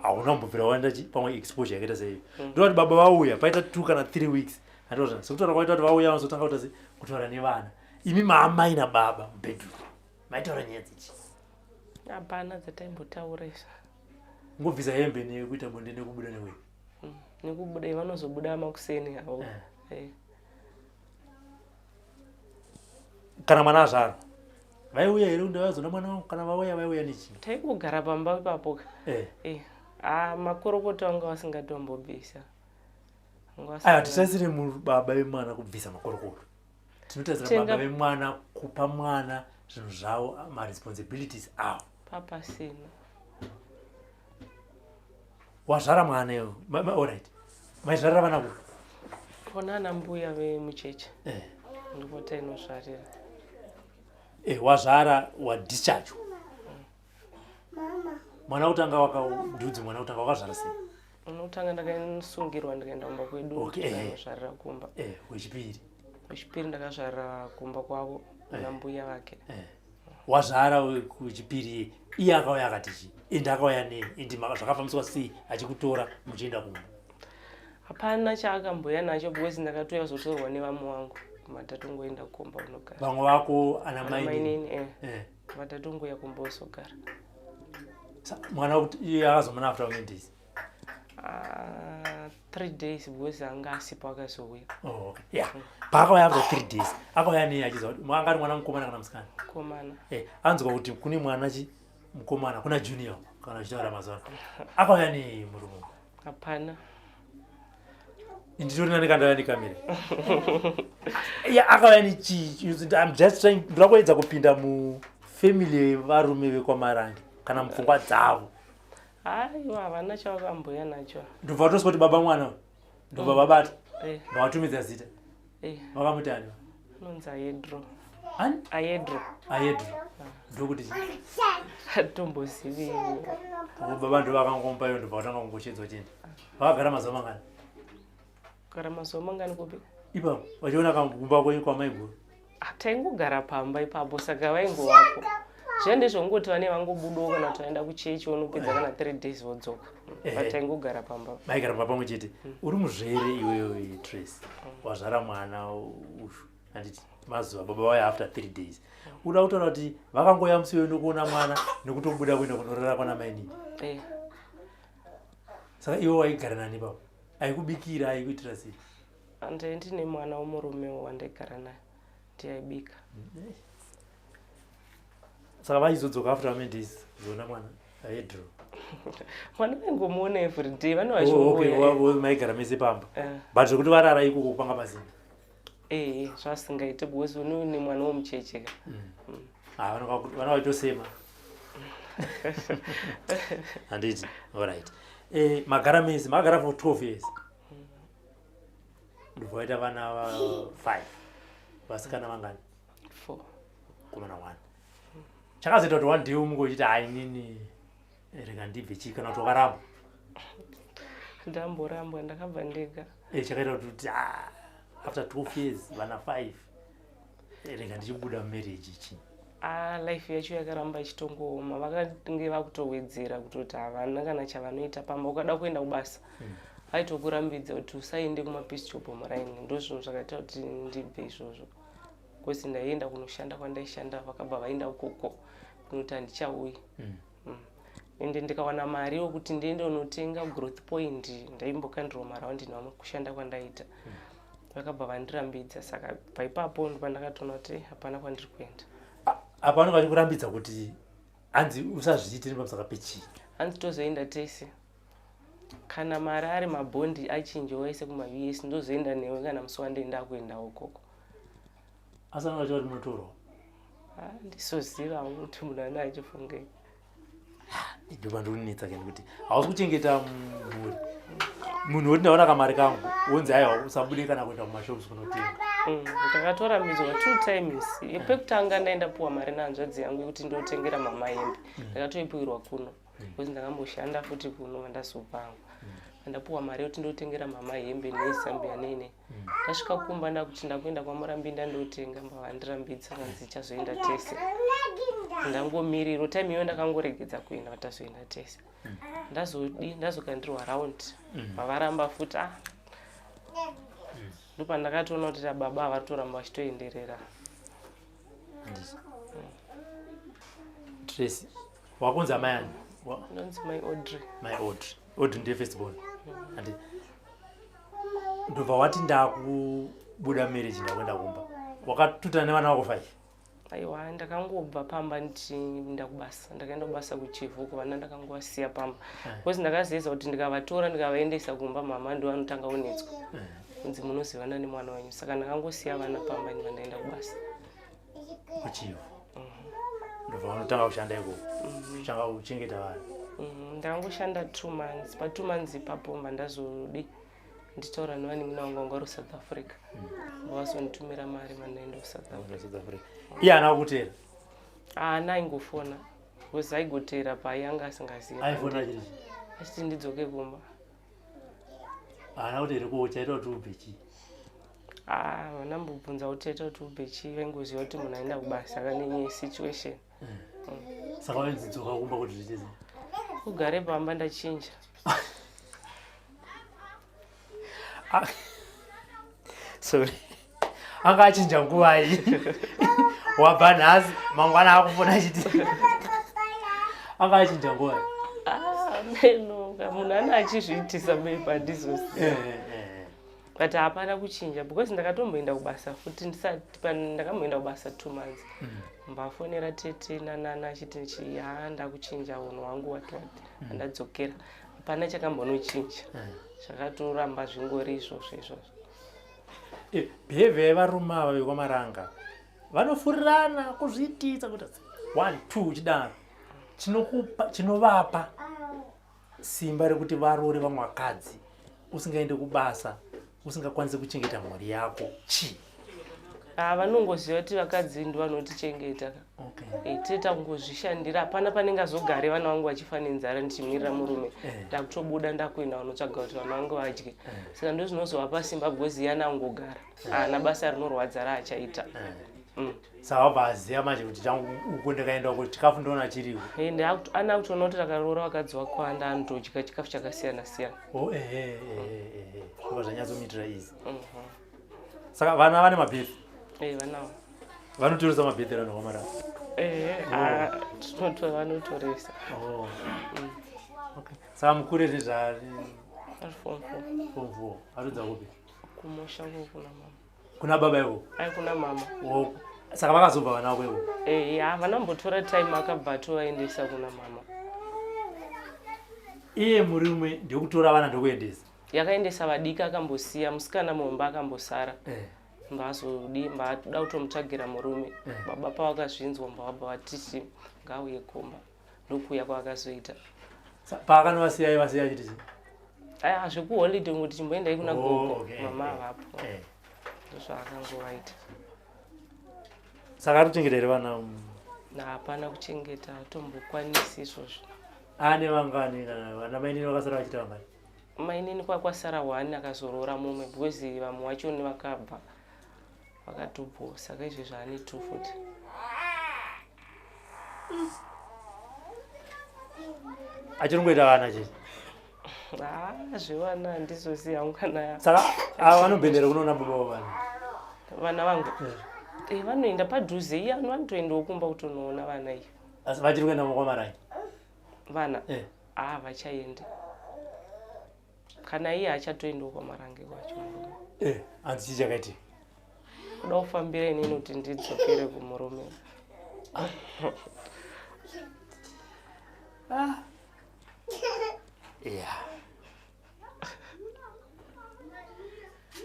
Speaker 3: hauna kumbobvira waenda pamwe exposure yakaita seiyo. Ndoti baba vauya paita 2 kana 3 weeks. Andozva sokutaura kwaita kuti vauya vanozotanga kutaura nevana. Imi maamai nababa mubedroom. Maitaura nyaya dzichi.
Speaker 4: Hapana dzataimbotaura izvo.
Speaker 3: Ngobvisa hembe nekuita bonde nekubuda newe.
Speaker 4: Nekubuda vanozobuda makuseni havo.
Speaker 3: Kana mwana azvarwa vaiuya here undavazona mwana wangu kana vauya vaiuya nechi
Speaker 4: taikugara pamba ipapo makorokota vanga vasingatombobvisa
Speaker 3: aiwa titarisire baba vemwana kubvisa makorokota tinotarisira baba vemwana kupa mwana zvinhu zvavo maresponsibilities avo
Speaker 4: papasina
Speaker 3: wazvara mwana iwo alright maizvarira vana ku
Speaker 4: kona ana mbuya vemucheche ndipo tainozvarira
Speaker 3: wazvara wadischarge mwana utanga wakandudzi mwana utanga wakazvara sei
Speaker 4: unotanga ndakasungirwa ndikaenda kumba kwedu ndakazvarira kumba wechipiri ndakazvarira kumba kwavo na mbuya vake
Speaker 3: wazvara wechipiri iye akauya akati chi ende akauya nei ende zvakafambiswa sei achikutora muchienda kumba
Speaker 4: hapana chaakamboya nacho because ndakatouya kuzotorwa nevamwe vangu matatongoenda kumba unogara
Speaker 3: vamwe vako ana
Speaker 4: mainini matatongoya kumba uzogara
Speaker 3: mwana kuti iye akazomana after how many days
Speaker 4: 3 days because anga asipo akazouya
Speaker 3: paakauya after 3 days akauya nei achiziva kuti angari mwana mukomana kana musikana
Speaker 4: mukomana
Speaker 3: anzwa kuti kune mwana mukomana kuna junior kana uchitaura mazuva akauya nei murume
Speaker 4: hapana
Speaker 3: nditorina nekandauya nekamera akauya nechi I'm just trying ndakuedza kupinda mufamily yevarume vekwamarange kana mupfungwa dzavo
Speaker 4: aiwa havana chavakamboya nacho
Speaker 3: ndobva watoswa kuti baba mwana ndobva vabata ndavatumidza zita vakamuti ani
Speaker 4: anonzi aedro
Speaker 3: aedro ndokuti
Speaker 4: atombozivi
Speaker 3: baba ndovakangompa iyo ndobva watanga kungochedzwa chende vakagara mazuva mangani
Speaker 4: kugara mazuva mangani kupi
Speaker 3: ipapo vachiona kamumba kwamaiguru
Speaker 4: taingogara pamba ipapo saka vaingovapo zvendezvongoti vane vangobudawo kana kuti vaenda kuchechi vanopedza kana 3 days vodzoka vataingogara pamba
Speaker 3: maigara pamba pamwe chete uri muzvere iweyo Trace wazvara mwana ushu handiti mazuva baba vaya after 3 days uda kutaura kuti vakangoya musiwe nokuona mwana nekutobuda kuenda kunorara kwana mainini saka iwe waigara nani papo aikubikira aikuitira sei
Speaker 4: ndine mwana womurume wandaigara naye ndiaibika
Speaker 3: saka vaizodzoka after how many days zona mwana aedro
Speaker 4: mwana vaingomuona everyday vane vachiongoya
Speaker 3: maigara mese pamba but zvekuti varara ikoko kupanga pasina
Speaker 4: zvasingaite because une mwana womucheche
Speaker 3: vana vaitosema handiti alright magara mese magara for 12 years ndobva waita vana 5 vasikana vangani
Speaker 4: 4
Speaker 3: komana 1 chakazoita kuti one day umungochiti hai nini rega ndibve chii kana kuti wakaramba
Speaker 4: ndamborambwa ndakabva ndega
Speaker 3: chakaita kuti after 12 years vana 5 rega ndichibuda mumarriage ichi
Speaker 4: life yacho yakaramba ichitongooma vakange vakutowedzera kutoti havana kana chavanoita pamba ukada kuenda kubasa vaitokurambidza kuti usaende kumapisjob muraini ndozvinhu zvakaita kuti ndibve izvozvo because ndaienda kunoshanda kwandaishanda vakabva vaenda ukoko kunoti handichauyi ende ndikawana mari yokuti ndiende unotenga growth point ndaimbokandirwa maraundi kushanda kwandaita vakabva vandirambidza saka paipapo ndopandakatoona kuti hapana kwandiri kuenda
Speaker 3: apano vachikurambidza kuti hanzi usazviite nepamusaka pechii
Speaker 4: hanzi tozoenda tese kana mari ari mabhondi achinje waise kuma-US ndozoenda newe kana musi wandaenda kuenda ukoko
Speaker 3: asana vachiva kuti munotorwa
Speaker 4: ndisoziva hangu kuti munhu ane achifungei
Speaker 3: ndopa ndikuninetsa kene kuti hausi kuchengeta mhuri munhu woti ndaona kamari kangu wonzi aiwa usabude kana kuenda kumashops kunotenga
Speaker 4: ndakatorambizwa 2 times pekutanga ndaenda puwa mari nahanzvadzi yangu yekuti ndotengera mama hembe ndakatoipiwirwa kuno because ndakamboshanda futi kuno vandazopangu ndapuwa mari yoti ndotengera mama hembe nezambia nene ndasvika kumba ndakuti ndakuenda kwamurambi ndandotenga mbavandirambidza kanzi chazoenda tese ndangomiriro time iyo ndakangoregedza kuenda vatazoenda tese ndazokandirwa raundi vavaramba futi ndopandakatoona kuti baba havaritoramba vachitoenderera.
Speaker 3: Tracy wakunza mayani
Speaker 4: ndonzi my Audrey.
Speaker 3: my Audrey ndiye firstborn andi ndobva wati ndakubuda marriage ndakwenda kumba wakatuta nevana vako 5?
Speaker 4: Aiwa ndakangobva pamba ndinda kubasa ndakaenda kubasa kuchivuko vana ndakangowasiya pamba because ndakazeza kuti ndikavatora ndikavaendesa kumba mama ndo vanotanga onetswa kunzi munozivana nemwana wenyu saka ndakangosiya vana pamba ndima ndaenda kubasa
Speaker 3: kuchivu ndobva vanotanga kushanda ikoko changa kuchengeta vanhu
Speaker 4: ndakangoshanda 2 months pa2 months ipapo mandazodi nditaura nevani muna wangu wangari South Africa vazonitumira mari mandaenda kuSouth Africa.
Speaker 3: iye haana kutera?
Speaker 4: Haana aingofona because aigotera paayanga asingaziva.
Speaker 3: Aifona chiri
Speaker 4: achiti ndidzoke kumba.
Speaker 3: Haana kutera ko uchaita kuti ubve chii?
Speaker 4: Vanambobvunza kuti chaita kuti ubve chii vaingoziva kuti munhu aenda kubasa akanenyaya situation.
Speaker 3: Saka vainzidzoka kumba kuti zvichii?
Speaker 4: Ugare pamba ndachinja.
Speaker 3: Sorry. Anga achinja nguvai. Wabva nhasi mangwana akufona chiti. Anga achinja nguvai.
Speaker 4: Meno munhu ana achizviitisa maybe handizoziva. But hapana kuchinja because ndakatomboenda kubasa futi ndakamboenda kubasa 2 months. Mbafonera tete nanana achiti ndakuchinja unhu wangu wati ndadzokera. Hapana chakambonochinja. Zvakatoramba zvingori izvozvo izvozvo.
Speaker 3: Behavior yevarume ava vekwamaranga vanofurirana kuzviitisa kuti 1 2 chidaro chinovapa simba rekuti varore vamwe vakadzi usingaende kubasa usingakwanisi kuchengeta mhuri yako chi
Speaker 4: vanongoziva kuti vakadzi ndo vanotichengeta. Teta kungozvishandira hapana panenge azogare vana vangu vachifa nenzara ndichimirira murume ndakutobuda ndakuenda vanotsvaga kuti vana vangu vadye saka ndo zvinozovapa simba because iyana angogara haana basa rinorwadza raachaita.
Speaker 3: Saka wabva aziva manje kuti changu uko ndakaenda kuti chikafu ndoona chiriwo.
Speaker 4: Ana kutoona kuti akaroora vakadzi vako anda anotodya chikafu chakasiyana siyana.
Speaker 3: Zvobva zvanyatsomitira izi. Saka vana vane mabhethi?
Speaker 4: Vanawo
Speaker 3: vanotoresa mabhethi rano kwamaranga?
Speaker 4: Vanotoresa.
Speaker 3: Saka mukuru nezvaari?
Speaker 4: Ari form
Speaker 3: 4. Aridza kupi?
Speaker 4: Kumusha kuna mama.
Speaker 3: Kuna baba ivo?
Speaker 4: Kuna mama.
Speaker 3: Saka vakazobva vana vako ivo?
Speaker 4: Vanambotora time akabva tovaendesa kuna mama.
Speaker 3: Iye murume ndekutora vana ndokuendesa?
Speaker 4: Yakaendesa vadiki akambosiya musikana mumba akambosara. Mbada kutomutsvagira murume baba pavakazvinzwa mbavabva vatisi ngauye kumba ndokuuya kwavakazoita.
Speaker 3: Paakanovasiya vasiya chiti
Speaker 4: zvekuholiday ngoti chimboendai kuna gogo mama avapo ndozvaakangovaita.
Speaker 3: Saka arikuchengeta here vana?
Speaker 4: Hapana kuchengeta hatombokwanisi izvozvo.
Speaker 3: Ane vangani kana vana mainini vakasara vachita vangani?
Speaker 4: Mainini kwasara 1 akazorora mumwe because vamwe vachoni vakabva vakatobvo saka izvezvo ane 2 futi.
Speaker 3: Achirongoita vana chii?
Speaker 4: Zvevana handizoziva hangu kana.
Speaker 3: Saka ava vanobhendera kunoona baba vavana?
Speaker 4: Vana vangu vanoenda padhuze iye vanotoendawo kumba kutonoona vana iyo.
Speaker 3: Asi vachiri kuenda kwamaranga?
Speaker 4: Vana vachaendi kana iye achatoendawo kwamarange kwacho murume.
Speaker 3: Hanzi chii chakaitika?
Speaker 4: Kuda kufambira inini kuti ndidzokere kumurume.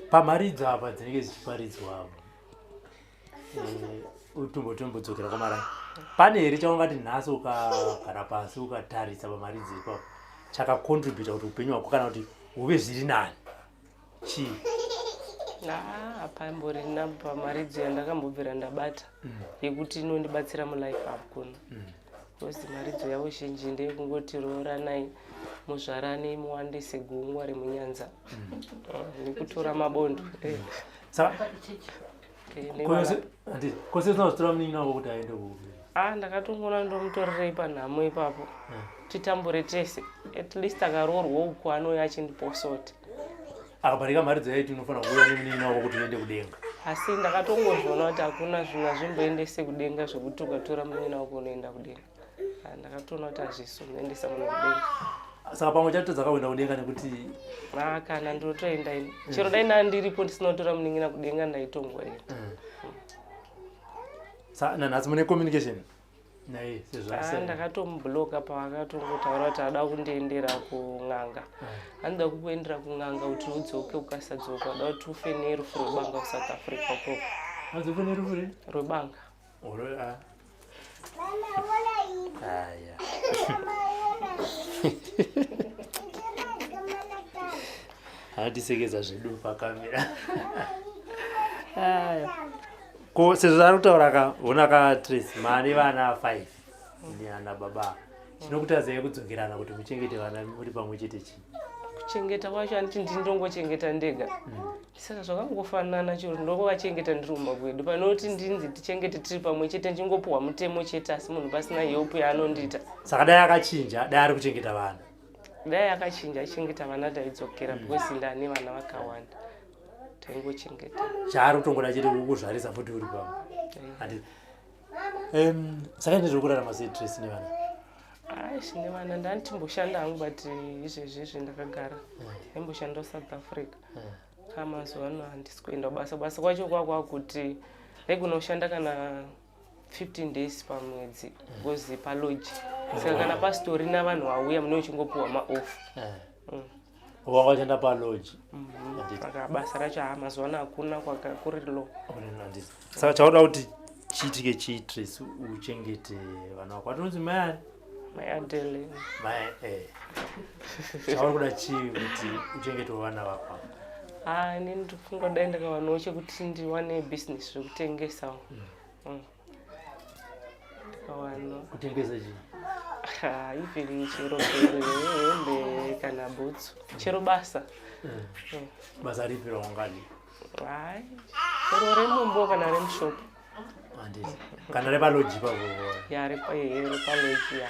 Speaker 3: Pamharidzo apa dzinenge dzichiparidzwa utombodzokera kwamaranga pane here chaungati nhasi ukagara pasi ukatarisa pamharidzo ipapo chakakontributa kuti upenyu hwako kana kuti huve zviri nani chii?
Speaker 4: Hapamborina pamaridzo yandakambobvira ndabata yekuti inondibatsira mulife hakuna because maridzo yavo zhinji ndeyekungoti rooranai muzvarani muwandise gungwa remunyanza nekutora mabondo
Speaker 3: saka kose zvinozotora munin'ina wako kuti aende kuupi
Speaker 4: ndakatongona ndomutorerei panhamo ipapo titambure tese at least akaroorwa uku anouya achindiposoti
Speaker 3: akaparika mari dzaiti unofanira kuuya nemunin'ina wako kuti uende kudenga
Speaker 4: asi ndakatongozviona kuti hakuna zvinhu azvimboendese kudenga zvekuti ukatora munin'ina wako unoenda kudenga ndakatoona kuti hazviso unoendesa munhu kudenga
Speaker 3: saka pamwe chatotadza kuenda kudenga nekuti
Speaker 4: kana ndotoenda ini chero dai ndandiripo ndisinotora munin'ina kudenga ndaitongoenda
Speaker 3: nanhasi mune communication naye
Speaker 4: ndakatomubloka paakatongotaura kuti ada kundiendera kun'anga anoda kukuendera kun'anga kuti udzoke ukasadzoka ada kuti ufe nerufu rwebanga kuSouth Africa ukoko
Speaker 3: adzoke nerufu
Speaker 4: rwebanga
Speaker 3: hatisekeza zvedu pakamera ko sezvo ari kutaura kaona katrace mane vana 5 neana baba chinokutadzai kudzokerana kuti muchengete vana muri pamwe chete chi
Speaker 4: kuchengeta kwacho handiti ndindongochengeta ndega saka zvakangofanana chero ndovachengeta ndiri mumagwedu panoti ndinzi tichengete tiri pamwe chete ndingopuhwa mutemo chete asi munhu pasina yeopu yaanondiita
Speaker 3: saka dai akachinja dai ari kuchengeta vana
Speaker 4: dai akachinja achengeta vana taidzokera because ndane vana vakawanda taingochengeta
Speaker 3: chaari kutongoda chete kukuzvarisa futi uri pamwe saka ine zviri kurarama sei trace nevana
Speaker 4: zvine vana ndanditimboshanda hangu but izvezvizvi ndakagara aimboshanda South Africa mazuva ano handisi kuenda basa kwacho kwakwakuti ndaigona kushanda kana 15 days pamwedzi because palodge saka kana pastori navanhu vauya mune uchingopuhwa maofu
Speaker 3: wakachanda palodge
Speaker 4: saka basa racho mazuva ano hakuna kuri low
Speaker 3: saka chauda kuti chiitike chitrace uchengete vana vako atinonzi mayani
Speaker 4: mayadele
Speaker 3: chauri kuda chii kuti uchengete vana vako
Speaker 4: ini ndikufunga dai ndakawanawo chekuti ndiwane business zvekutengesa ndikawano
Speaker 3: kutengesa chii
Speaker 4: even chero hembe kana bhutsu chero basa
Speaker 3: basa ripi raungadi
Speaker 4: chero remumbo kana remushopu
Speaker 3: kana repaloji pavo
Speaker 4: repaloji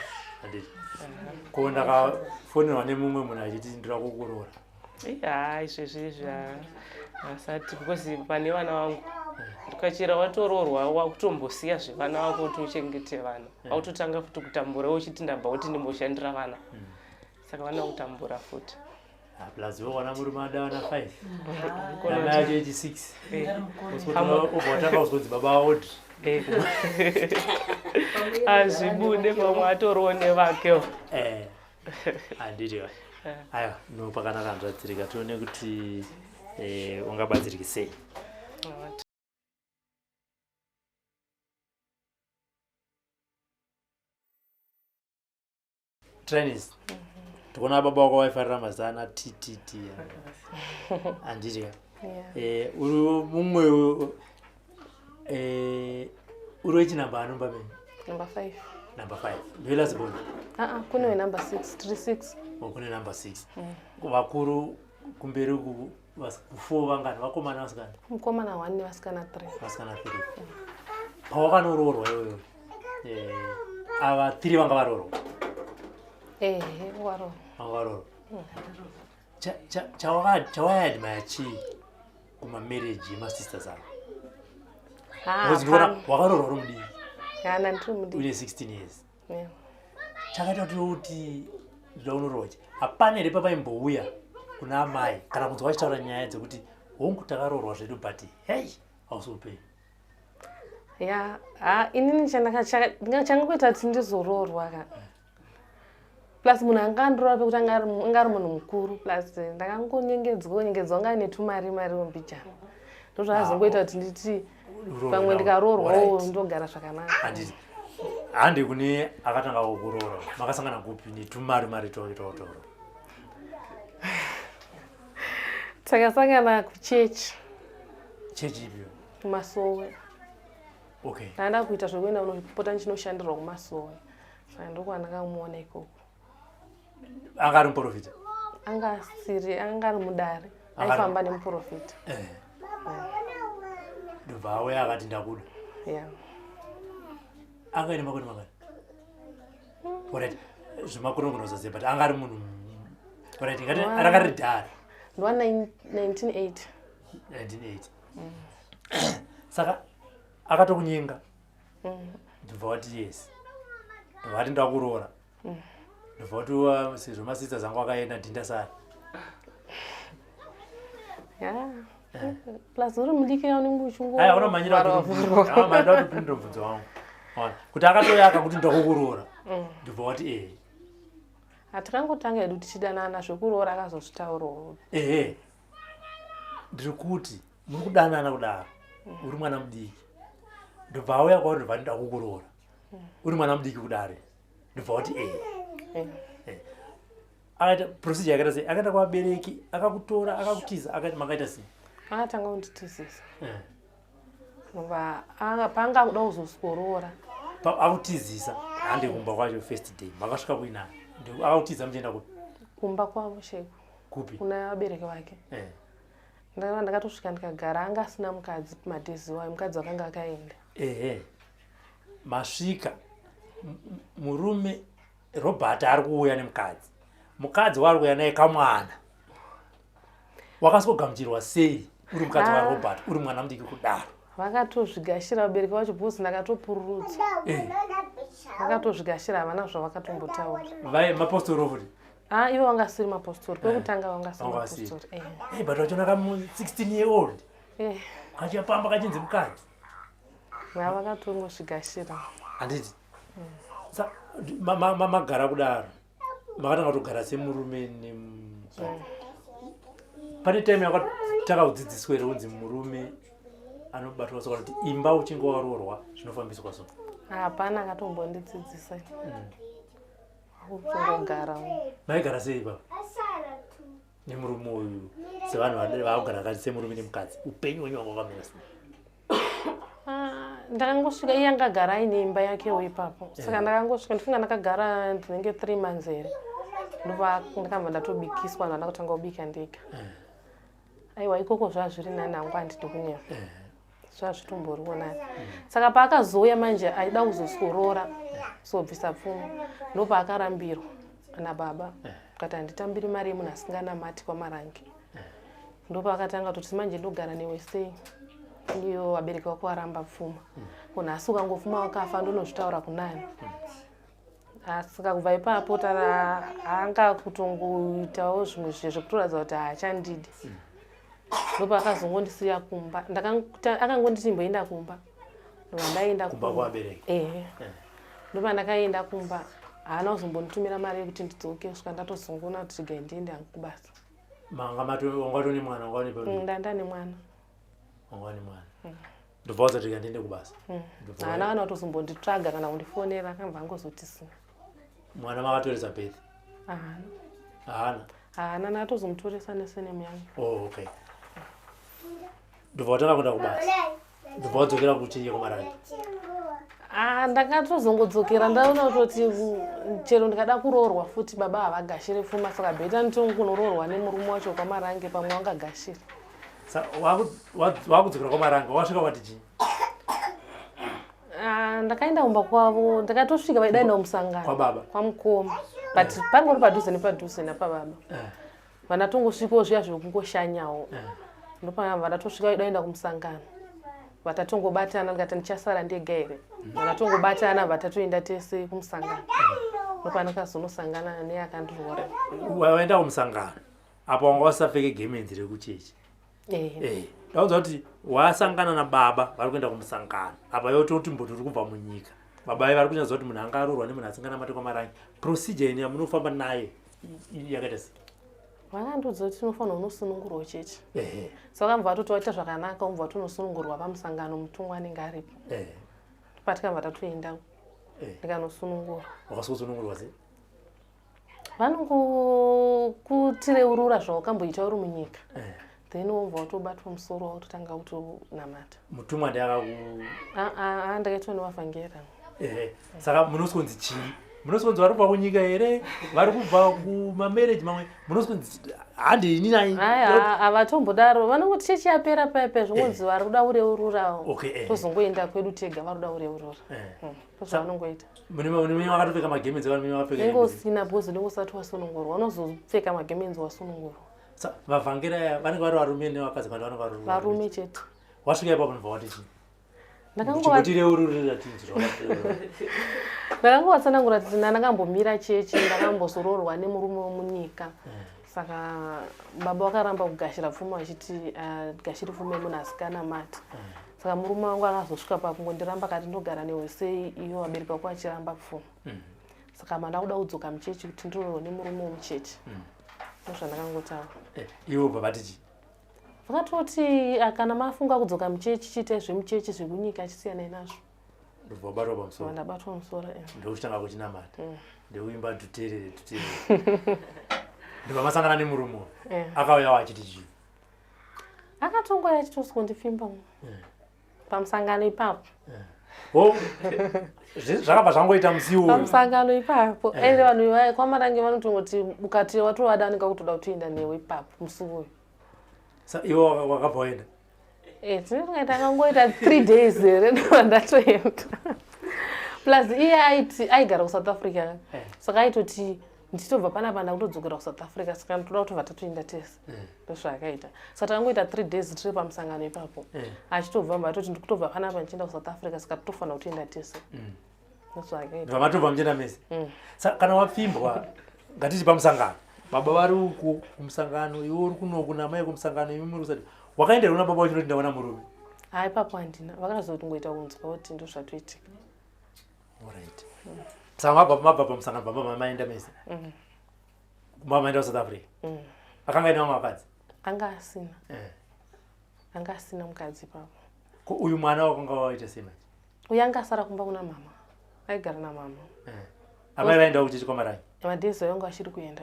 Speaker 3: ko ndakafonerwa nemumwe munhu achiti ndira kukurora
Speaker 4: izvezvizvi asati because pane vana vangu ndikachera watoroorwa wakutombosiya zvevana vako kuti uchengete vana autotanga futi kutambura uchiti ndabva kuti ndimboshandira vana saka vana kutambura futi
Speaker 3: plus vana murume ada vana 5 namai acho 86 ubva watanga kuzonzi baba vaodri
Speaker 4: azvibude pamwe atoriwo nevakewo
Speaker 3: handiti aiwa no pakanaka nzvadzirika tione kuti ungabatsiriki sei trainees tikuona baba wako waifarira mazana ttt handiti uri mumwe uri wechinamba anomba menyu number 5 ndoilazibona
Speaker 5: kune number 6 36
Speaker 3: kune number 6 vakuru kumberi uku 4 vangani vakomana vasikana
Speaker 5: mukomana 1 nevasikana
Speaker 3: 3 pawakanoororwa iwewe ava 3 vanga varoorwa varoorwa chawayadmaya chii kumamarriage emasisters avo wakaroorwa uri mudii une 16 years chakaita kuti zvaunorocha hapana here papaimbouya kuna amai kana kunzwa vachitaura nyaya dzekuti hongu takaroorwa zvedu but hei hausopei
Speaker 5: inini changakuita kuti ndizoroorwa ka plus munhu anga andorora pekuti anga ari munhu mukuru plus ndakangonyengedzwa nga netumari wombijana ndozvaazongoita kuti nditi pamwe ndikaroorwawo ndogara zvakanaka
Speaker 3: handi kune akatanga kukuroora makasangana kupi netumari toro
Speaker 5: takasangana kuchechi
Speaker 3: ipio
Speaker 5: kumasowe
Speaker 3: okay
Speaker 5: ndaenda kuita zvekuenda unopota ndichinoshandirwa kumasowe saka ndokwana ndakamuona ikoko
Speaker 3: anga ari muprofita
Speaker 5: anga ari mudare aifamba nemuprofita
Speaker 3: ndobva auya akati ndakuda anga ine makore makani orit zvimakorongonozaziva but anga ari munhu orit rakari dhara
Speaker 5: ndwa 1980
Speaker 3: saka akatokunyenga ndobva wati yes ndobva wati ndakuroora ndobva wati sezvo masista zangu akaenda dhinda sara
Speaker 5: plus uri mudiki yaunenge
Speaker 3: uchingoaunamanyira kuti mubvunzo wangu kuti akatoyaka kuti ndakukuroora ndobva wati
Speaker 5: hatikangotanga edu tichidanana zvekuroora akazozvitaurawo
Speaker 3: ndiri kuti muri kudanana kudaro uri mwana mudiki ndobva auya kwauri ndobva ndakukuroora uri mwana mudiki kudaro ndobva wati akaita procedure yakaita sei akaenda kuvabereki akakutora akakutiza akati makaita sei
Speaker 5: akatanga kunditizisa panga kuda kuzosworoora
Speaker 3: akutizisa handi kumba kwacho first day makasvika kuinani akutiza muchienda kupi
Speaker 5: kumba kwavo sheko
Speaker 3: kupi
Speaker 5: kuna vabereki vake ndakatosvika ndikagara anga asina mukadzi madhezi wayo mukadzi wakanga akaenda
Speaker 3: masvika murume Robert ari kuuya nemukadzi mukadzi wari kuuya naye kamwana wakasikogamuchirwa sei uri mukadzi waRobert uri mwana mudiki kudaro
Speaker 5: vakatozvigashira vabereki vacho bhosi ndakatopururudza vakatozvigashira havana zvavakatombotaura
Speaker 3: vai mapostori futi
Speaker 5: ivo vangasiri mapostori pekutanga vangasiri mapostori
Speaker 3: but vachona kamu 16 year old kachapamba kachinzi mukadzi
Speaker 5: vakatongozvigashira
Speaker 3: handiti magara kudaro makatanga kutogara semurume nemukadzi pane time yakataka kudzidziswa here unzi murume anobatwa soka kuti imba uchinge waroorwa zvinofambiswa so
Speaker 5: hapana akatombondidzidzisa uchingogara
Speaker 3: maigara sei baba nemurume uyu sevanhu vakugara kati semurume nemukadzi upenyu wenyu wanga wakamira sei
Speaker 5: ndakangosvika iye angagara aine imba yakewo ipapo saka ndakangosvika ndifunga ndakagara ndinenge 3 months here ndobva ndakabva ndatobikiswa ndanda kutanga kubika ndega aiwa ikoko zvazviri nani hangu handidi kunyama zvazvitomboriwo nani saka paakazouya manje aida kuzosworoora sobvisa pfuma ndopakarambirwa nababa akati handitambiri mari yemunhu asinganamati kwamarangi ndopaakatanga kuti manje ndogara newe sei iyo vabereki vako varamba pfuma kunhasi ukangopfuma wakafa ndonozvitaura kunani saka kubva ipapo anga kutongoitawo zvimwe zvekutoratidza kuti haachandidi ndopa akazongondisiya kumba akangonditi mboenda kumba ndopa ndaenda kumba ndopa ndakaenda kumba haana kuzombonditumira mari yekuti ndidzoke kusvika ndatozongona kuti chigai ndiende hangu kubasa
Speaker 3: wangatone mwana
Speaker 5: ndandane mwana
Speaker 3: wangani mwana ndobva wazoti ndiende kubasa
Speaker 5: haana kana kutozombonditsvaga kana kundifonera akambva angozotisina
Speaker 3: mwana makatoresa bethi
Speaker 5: haana ndakatozomutoresa nesenemu yangu
Speaker 3: okay ndobva watanga kuenda kubasa ndobva wadzokera kuchiye kwamarangi
Speaker 5: ndakatozongodzokera ndaona kutoti chero ndikada kuroorwa futi baba havagashire pfuma saka bheta nditokunororwa nemurume wacho kwamarangi pamwe wangagashira
Speaker 3: wakudzokera kwamarangi wasvika wati chii
Speaker 5: ndakaenda kumba kwavo ndakatosvika vaidaenda kumusangano
Speaker 3: kwababa
Speaker 5: kwamukoma but pangori padhuze nepadhuze napababa vandatongosvikawo zviya zvekungoshanyawo ndopava ndatosvika vaidaenda kumusangano vatatongobatana ndikati ndichasara ndega here vatatongobatana vatatoenda tese kumusangano ndopa ndakazonosangana neakandirwara
Speaker 3: waenda kumusangano apo wanga wasapfeke gemenzi rekuchechi ndaudza kuti wasangana nababa vari kuenda kumusangano apa yototi mboti uri kubva munyika baba vari kunyatsa kuti munhu anga aroorwa nemunhu asinganamati kwamarangi procedure ini yamunofamba naye yakaita sei
Speaker 5: vakandudza kuti tinofanira unosunungurwa chechi saka mva toti waita zvakanaka umva tonosunungurwa pamusangano mutumwa anenge aripo patikabva tatoenda ndikanosunungurwa
Speaker 3: wakasosunungurwa sei
Speaker 5: vanongokutireurura zvawakamboita uri munyika then wobva watobatwa musoro watotanga kutonamata
Speaker 3: mutumwa ndiakaku
Speaker 5: ndakaitwa nevavhangera
Speaker 3: saka munosonzi chii munosonzi vari kubva kunyika here vari kubva kumamarriage mamwe munosonzi handini nai
Speaker 5: havatombodaro vanongoti chechi yapera paipa zvinonzi vari kuda ureurura tozongoenda kwedu tega vari kuda ureurura ndozvavanongoita
Speaker 3: mune wakatopfeka magemenzi
Speaker 5: nenge usina bhozi nenge usati wasunungurwa unozopfeka magemenzi wasunungurwa
Speaker 3: vavhangera vanenge vari varume nevakadzi kandi vanenge vari
Speaker 5: varume chete
Speaker 3: wasvika ipapo nobva wati chii
Speaker 5: ndakangovatsanangura kuti ndakambomira chechi ndakambozororwa nemurume womunyika saka baba vakaramba kugashira pfuma vachiti gashiri pfuma yemunhu asikana mati saka murume wangu akazosvika pakungondiramba kati ndogara newe sei iyo vabereki vako vachiramba pfuma saka mandakuda kudzoka muchechi kuti ndororwe nemurume womuchechi ndozvandakangotaura
Speaker 3: ivo bvavatichi
Speaker 5: vakatoti kana mafunga kudzoka muchechi chiite zvemuchechi zvekunyika chisiyanai nazvo
Speaker 3: ndobvabatwa pamusoro
Speaker 5: ndabatwa musoro
Speaker 3: ndokutanga kuchinamata ndekuimba tuterere ndobva masangana nemurume akauya wachiti chii
Speaker 5: akatongoya achitosikondifimba pamusangano ipapo
Speaker 3: zvakabva zvangoita musiwo
Speaker 5: pamusangano ipapo ende vanhu kwamarange vanotongoti ukati watovadanika kutoda kutoenda newe ipapo musi uyu
Speaker 3: iwo wakabva waenda
Speaker 5: takangoita 3 days here ndandatoenda plus iye aigara kusouth africa saka aitoti nditobva panapa ndakutodzokera kusouth africa saka nditoda kutobva tatoenda tese ndozvaakaita saka tangoita 3 days tiri pamusangano ipapo achitobva mbatoti ndikutobva panapa ndichienda kusouth africa saka totofanira kutoenda tese ndozvaakaita
Speaker 3: vamatobva muchienda mese kana wapfimbwa ngatiti pamusangano baba vari uko kumusangano iwe uri kunoku namai kumusangano imi muri kusati wakaenderwa nababa wachinoti ndaona murume
Speaker 5: ipapo handina vakazoti ngoita kunzwa kuti ndozvatoitika
Speaker 3: right saka mabva pamusangano baba maenda mese baba maenda kusouth africa akanga ine vamwe vakadzi
Speaker 5: anga asina mukadzi ipapo
Speaker 3: uyu mwana wakanga waita sei manje
Speaker 5: uyu anga asara kumba kuna mama aigara namama
Speaker 3: amai vaenda kuchechi kwamarai
Speaker 5: madhezi yangu achiri kuenda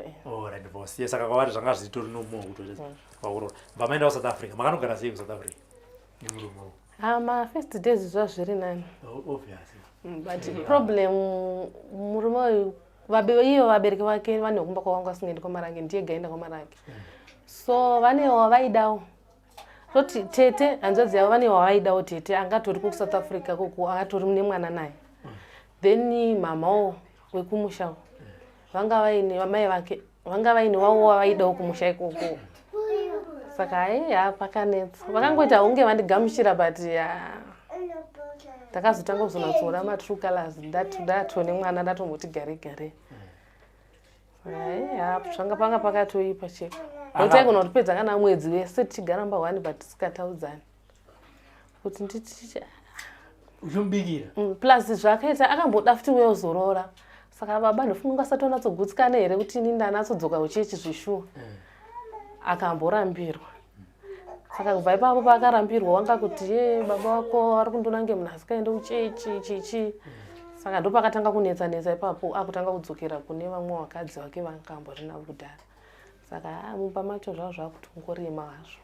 Speaker 3: ndibosiye saka kwavari zvanga zvitori nomuo kutoaurora bva maenda kusouth africa makanogara sei kusouth africa nemurume
Speaker 5: mafirst days zvazviri nani
Speaker 3: obviously
Speaker 5: but problem murume uyu iyo vabereki vake vane kumba kwavangu asingaendi kwamarange ndiye gaenda kwamarange so vane wavaidawo toti tete hanzvadzi yavo vane wavaidawo tete angatori kusouth africa koko angatori nemwana naye then mamawo wekumushawo vanga vaine vamai vake vanga vaine wavo wavaidawo kumusha ikoko saka pakanetsa vakangoita hunge vandigamuchira but ndakazotanga kuzonatsoona matrue colors ndatone mwana ndatomboti gare gare zvanga panga pakatoipa cheko nokuti aigona kutipedza kana mwedzi wese tichigaramba 1 but tisikataudzani kuti nditi
Speaker 3: uchimubikira
Speaker 5: plus zvakaita akamboda futi weyozorora saka baba ndofunga ngasati onatsogutsikana here kuti ini ndanatsodzoka uchechi zvishuwa akamborambirwa saka kubva ipapo paakarambirwa wanga kuti baba wako ari kundonange munhu asikaende uchechi chichi saka ndo pakatanga kunetsa ipapo akutanga kudzokera kune vamwe vakadzi vake vangamborina kudhara saka mumba macho zvavo zvakutongorema hazvo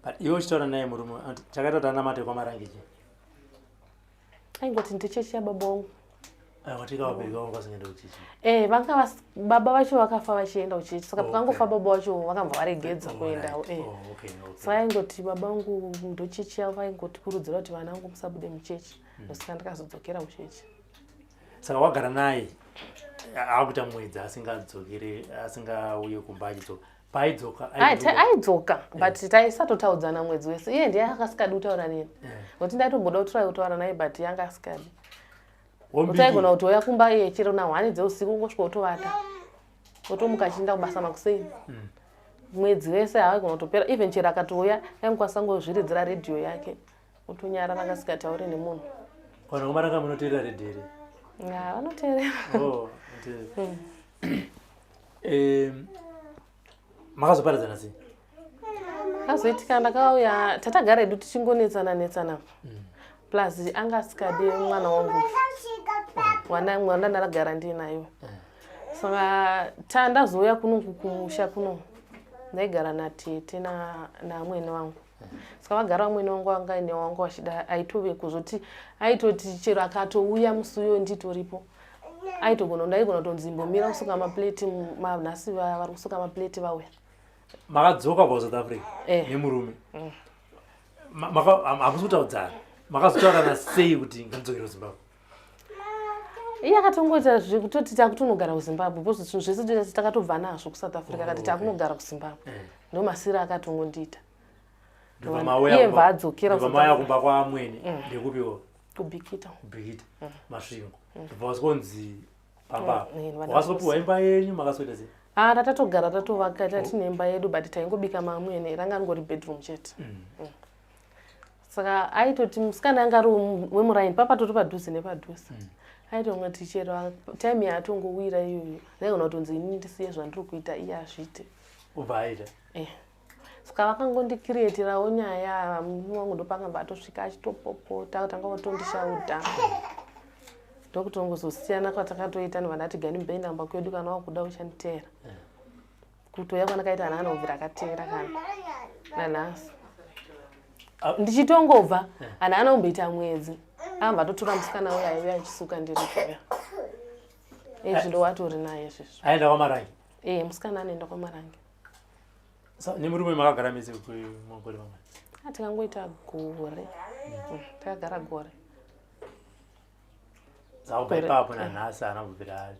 Speaker 3: but iwe uchitaura naye murume chakaita kuti anamate kwamarange chi
Speaker 5: aingoti ndechechi yababa wangu
Speaker 3: watika vabereki vangu vasingaenda uchechi
Speaker 5: vanga baba vacho vakafa vachienda uchechi saka pakangofa baba vacho vakabva varegedza kuendawo saka aingoti baba vangu ndochechi yavo vaingoti kurudzira kuti vana vangu musabude muchechi ndosaka ndakazodzokera uchechi
Speaker 3: saka wagara naye akuita mwedzi asingadzokere asingauye kumba achidzoka
Speaker 5: aidzoka but taisatotaudzana mwedzi wese iye ndiye akasikadi kutaura neni kuti ndaitomboda kutaura naye but yanga asikadi utaigona kuti oya kumba iye chero na 1 dzeusiku ngosvika utovata otomuka achienda kubasa makuseni mwedzi wese haaigona kutopera even chero akatouya aingokwanisa ngozviridzira redhiyo yake otonyara akasikatauri nemunhu
Speaker 3: kana kumaranga munoteerera redhiyo here
Speaker 5: vanoteerera
Speaker 3: makazoparadzana sei
Speaker 5: akazoitika ndakauya tatagara edu tichingonetsana plus anga asikadi mwana wangu mwana ndaragara ndinayo saka ndazouya kunongu kumusha kuno ndaigara natete namwene wangu saka vagara vamwene wangu anga ine wangu vachida aitove kuzoti aitoti chero akatouya musi uyo nditoripo aitogona ndaigona kutonzimbomira kusuka maplate manhasi vari kusuka maplate vauya
Speaker 3: makadzoka kwa South Africa nemurume hamusi kutaudzana makazotaurana sei kuti ngatidzokere kuZimbabwe?
Speaker 5: iye akatongoita zvekutoti takutonogara kuZimbabwe because zvinhu zvese takatobva nazvo kuSouth Africa akati takunogara kuZimbabwe ndomasira akatongondiita iye mva adzokera
Speaker 3: maya kumba kwaamweni ndekupiwa
Speaker 5: kubhikita
Speaker 3: masvingo zvibva wasikonzi pamba wakasopiwa imba yenyu makasoita sei?
Speaker 5: Tatogara tatovaka tatine imba yedu but taingobika mamwene ranga ngori bedroom chete. Saka aitoti musikana anga ari wemuraini papatoto padhuze nepadhuze. Aitongoti chero time yatongowira iyoyo ndaigona kutonzi ini ndisiye zvandiri kuita iye azviite.
Speaker 3: Ubva aita?
Speaker 5: Saka vakangondikirietirawo nyaya munhu wangu ndopakanga atosvika achitopopota kutanga kutondishauta. Ndokutongozosiyana kwatakatoita nevandati gani mbei namba kwedu kana wakuda uchanditeera. Kutoya kwanakaita ana anovhira akateera kana nanhasi. Ndichitongobva ana anomboita mwedzi amba totora musikana uya aiuya achisuka ndiri kuya. Ndo watori naye izvizvo.
Speaker 3: Aenda kwaMarangi?
Speaker 5: Musikana anoenda kwaMarangi.
Speaker 3: Nemurume makagara mese kwemagore mamwe?
Speaker 5: Tikangoita gore. Takagara gore.
Speaker 3: Zaubva ipapo nanhasi haana kubvira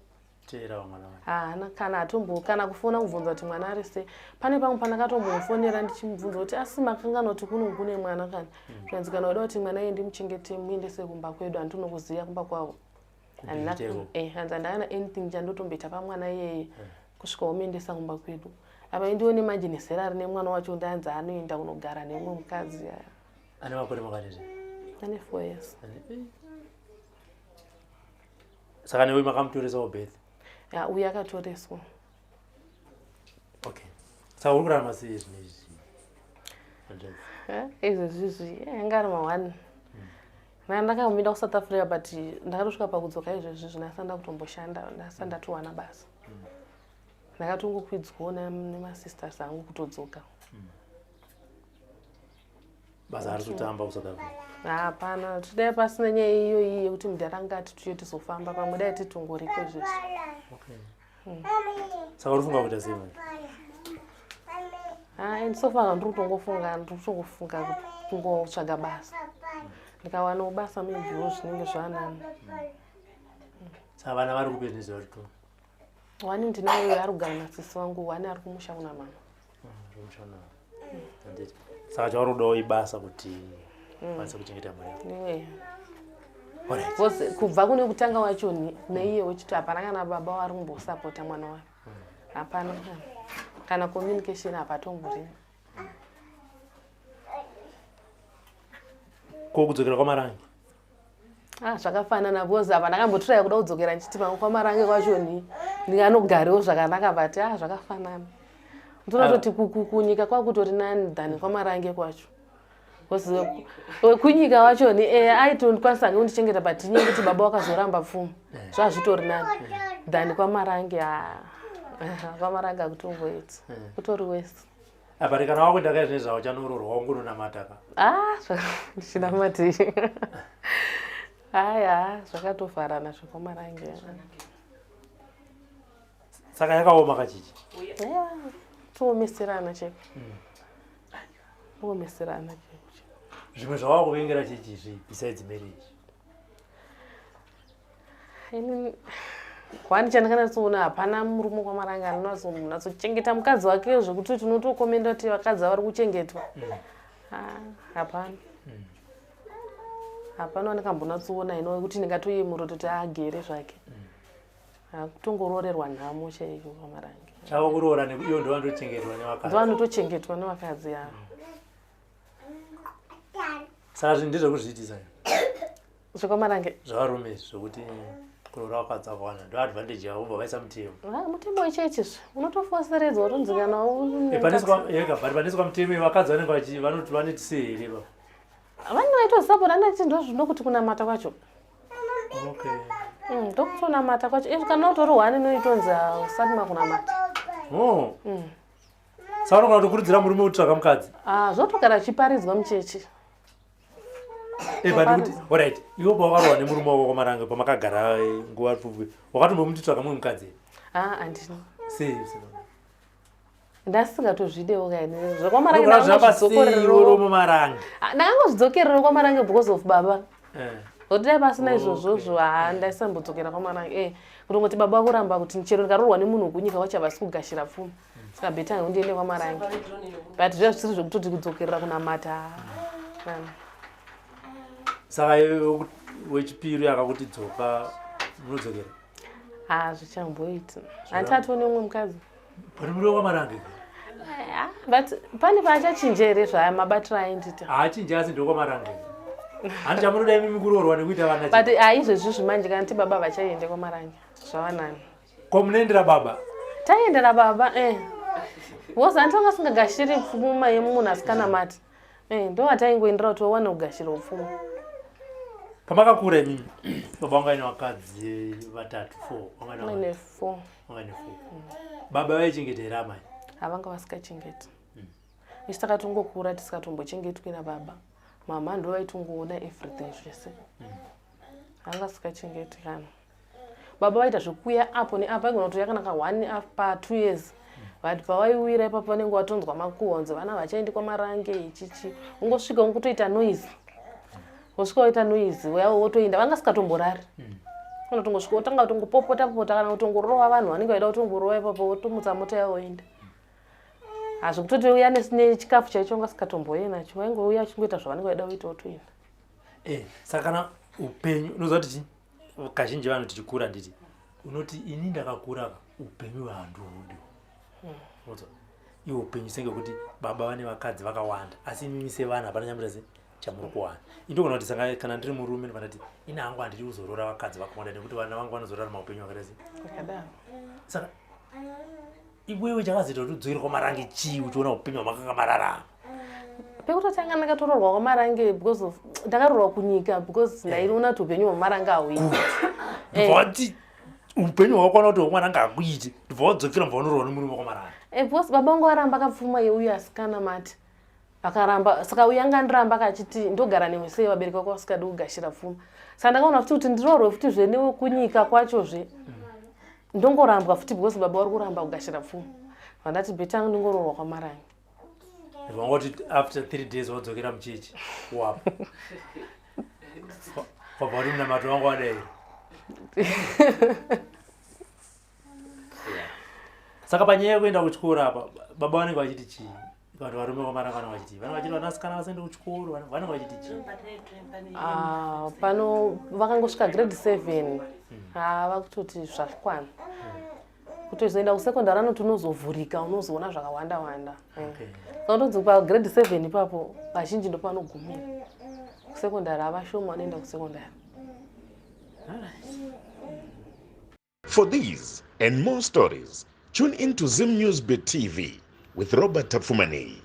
Speaker 3: teera vamwana vacho?
Speaker 5: Kana kufona kubvunza kuti mwana ari sei. Pane pamwe panakatomufonera ndichimubvunza kuti asi makangana kuti kune mwana kana. Zvanzi kana uda kuti mwana iye ndimuchengete muendese kumba kwedu handinokuziya kumba kwavo. Hanzi handana anything chandotomboita pamwana iyeye kusvika umuendesa kumba kwedu. Apa indiwo nemanje zera rine mwana wacho ndanzi anoenda kunogara nemumwe mukadzi.
Speaker 3: Ane makore makadini?
Speaker 5: Ane 4 years.
Speaker 3: Saka newe makamutoresawo birth?
Speaker 5: Uye akatoreswa.
Speaker 3: Okay. Saka uri kurarama sei zvinezvi?
Speaker 5: Izvezvizvi anga ari ma1. Ndakambinda kuSouth Africa but ndakatosvika pakudzoka izvezvizvi ndasanda kutomboshanda ndasanda towana basa. Ndakatongokwidzwawo nemasisters angu kutodzoka.
Speaker 3: Basa hari kutamba kuSouth Africa?
Speaker 5: Hapana, tudai pasina nyaya iyoyi yekuti mudaranga tituye tizofamba pamwe dai titongoriko izvezvi.
Speaker 3: Saka urifunga kuita sei manje?
Speaker 5: Ndisofunga ndikutongofunga kungotsvaga basa. Ndikawana basa maybewo zvinenge zvanani.
Speaker 3: Saka vana vari kupi nezera rito?
Speaker 5: Wani ndinayo ari kugara nasisi wangu, wani ari kumusha kuna mama.
Speaker 3: Saka chauri kudawo ibasa kuti kwanisa kuchengeta mari.
Speaker 5: Kubva kune kutanga wacho neiye wechiti hapana kana baba wari kumbosapota mwana wake. Hapana kana communication hapatombori.
Speaker 3: Kudzokera kwaMarangi?
Speaker 5: Zvakafanana because apa ndakambotiraya kuda kudzokera ndichiti pamwe kwaMarangi kwacho ndinganogarewo zvakanaka but zvakafanana. Ndinototi kunyika kwakutori nani than kwaMarangi kwacho. Kunyika wacho aitondikwanisa kundichengeta but nyaya kuti baba wakazoramba pfuma zvazvitori nani than kwaMarangi. kwaMarangi akutongoiti kutori wese.
Speaker 3: Apa kana wakuenda kai zvinezvawo chanororwa ungononamata ka?
Speaker 5: Ndichinamati. Zvakatofarana zvekwaMarangi.
Speaker 3: Saka yakaoma kachichi?
Speaker 5: Tomeserana cheko. Tomeserana cheko.
Speaker 3: Zvimwe zvawakuvengera chichizvi besides marriage?
Speaker 5: Kwani chandakanyatsoona hapana murume kwaMarangi anonatsochengeta mukadzi wake zvekuti tinotokomenda kuti vakadzi vari kuchengetwa. Hapana. Hapana wandakambonatsoona ino kuti ndingatoyemura kuti agere zvake. Kutongororerwa nhamo chaiko kwaMarangi.
Speaker 3: Chavo kuroora nekuiyo ndovandochengetwa nevakadzi?
Speaker 5: Ndovandotochengetwa nevakadzi.
Speaker 3: Saka zvinhu ndezvekuzviitisa
Speaker 5: zvekwaMarangi
Speaker 3: zvavarume zvokuti kuroora vakadzi vakawanda ndo advantage yavo ubva vaisa mutemo.
Speaker 5: Mutemo wechechizvi unotofoseredzwa utonzikanawo
Speaker 3: panese kwamutemo vakadzi vanenge vanoti sei here pa
Speaker 5: vanenge vaitosapota andati ndozvinokuti kunamata kwacho ndokutonamata kwacho kana utori hwane inoitonzi usatima kunamata.
Speaker 3: Saka unogona kutokurudzira murume kutsvaga mukadzi?
Speaker 5: Zvotogara chiparidzwa muchechi.
Speaker 3: Alright, iwo pawakarohwa nemurume wako kwaMaranga pamakagara nguva pfupi wakatombomutsvaka mumwe mukadzi
Speaker 5: handina
Speaker 3: sei
Speaker 5: ndasingatozvidewo kaine
Speaker 3: zvakwamarangaiwo muMaranga
Speaker 5: ndakangozvidzokerera kwaMaranga because of baba kuti dai pasina izvozvozvo ndaisambodzokera kwaMaranga kutongoti baba vakuramba kuti chero ndikarorwa nemunhu kunyika wachavasi kugashira pfuma saka beta ndiende kwaMaranga but zviya zvisiri zvekutoti kudzokerera kunamata
Speaker 3: saka wechipiri akakuti dzoka munodzokera
Speaker 5: zvichamboiti handitatoone umwe mukadzi
Speaker 3: kuti muri kwaMaranga
Speaker 5: but pane paachachinjere zvaya mabatiro aindita
Speaker 3: haachinji asi ndokwaMaranga handi chamunoda imi kurorwa nekuita vana
Speaker 5: but izvezvi zvimanje kana ti baba vachaende kwaMaranga zvavanani
Speaker 3: ko munoendera baba
Speaker 5: taiendera baba because handitanga singagashiri pfuma yemunhu asikanamati ndo wataingoendera kuti wawana kugashira upfuma
Speaker 3: pamakakura imimi baba wanga ine vakadzi vatatu 4 baba vaichengetera amai
Speaker 5: havanga vasikachengeti isu takatongokura tisikatombochengetwi nababa mama ndo vaitongoona everything zvese vanga sikachengeti kana baba vaita zvekuya apo neapo aigona kutoya kana ka1 pa2 years but pavaiwira ipapo vanenge vatonzwa makuhonzo vana vachaendi kwaMaranga ichichi ungosvika ungotoita noise wosvika waita noise weyawo wotoenda vanga sikatomborari unotongosvika wotanga kutongopopota popota kana kutongorova vanhu vanenge vaida kutongorova ipapo wotomutsa mota yavo woenda hazvokutoti uya nechikafu chaicho wanga sikatomboye nacho waingouya achingoita zvavanenge vaida kuita wotoenda
Speaker 3: saka kana upenyu unoziva kuti kazhinji vanhu tichikura nditi unoti ini ndakakura upenyu hwandiudi iwo upenyu senge kuti baba vane vakadzi vakawanda asi imimi sevana hapana nyamura chamuri kuwana indogona kuti sanga kana ndiri murume ndinoti ini hangu handiri kuzorora vakadzi vakawanda nekuti vana vangu vanozorarama upenyu hwakadai saka iwewe chakazoita kuti udzoere kwaMaranga chii uchiona upenyu hwamakanga mararama
Speaker 5: pekutotanga ndakatororwa kwaMaranga because of ndakarorwa kunyika because ndairiona kuti upenyu hwaMaranga hauiti
Speaker 3: ndivati upenyu hwakwana kuti hwaMaranga hakuiti ndibva wadzokera mbva unororwa nemurume kwaMaranga
Speaker 5: because baba vangu varamba akapfuma yeuyo asikana mati vakaramba saka uya anga ndiramba akachiti ndogara newe sei vabereki vako vasikadi kugashira pfuma saka ndakaona futi kuti ndirorwe futi zvenewe kunyika kwachozve ndongorambwa futi because baba vari kuramba kugashira pfuma vandati betangu ndingororwa kwaMaranga
Speaker 3: vangoti after 3 days wadzokera muchechi wapo kwabva kuti munamato wangu wadai saka panyaya yekuenda kuchikoro apa baba vanenge vachiti chii vanhu varume kwaMaranga vanenge vachiti vanenge vachiti vanasikana vasaende kuchikoro vanenge vachiti chii
Speaker 5: pano vakangosvika grade 7 vakutoti zvakwana kutozoenda kusekondari anoti unozovhurika unozoona zvakawanda wanda kaunonzi pagrade 7 ipapo vazhinji ndo panogumira kusekondari havashoma vanoenda kusekondari.
Speaker 1: For these and more stories, tune in to Zim News Bit TV with Robert Tafumani.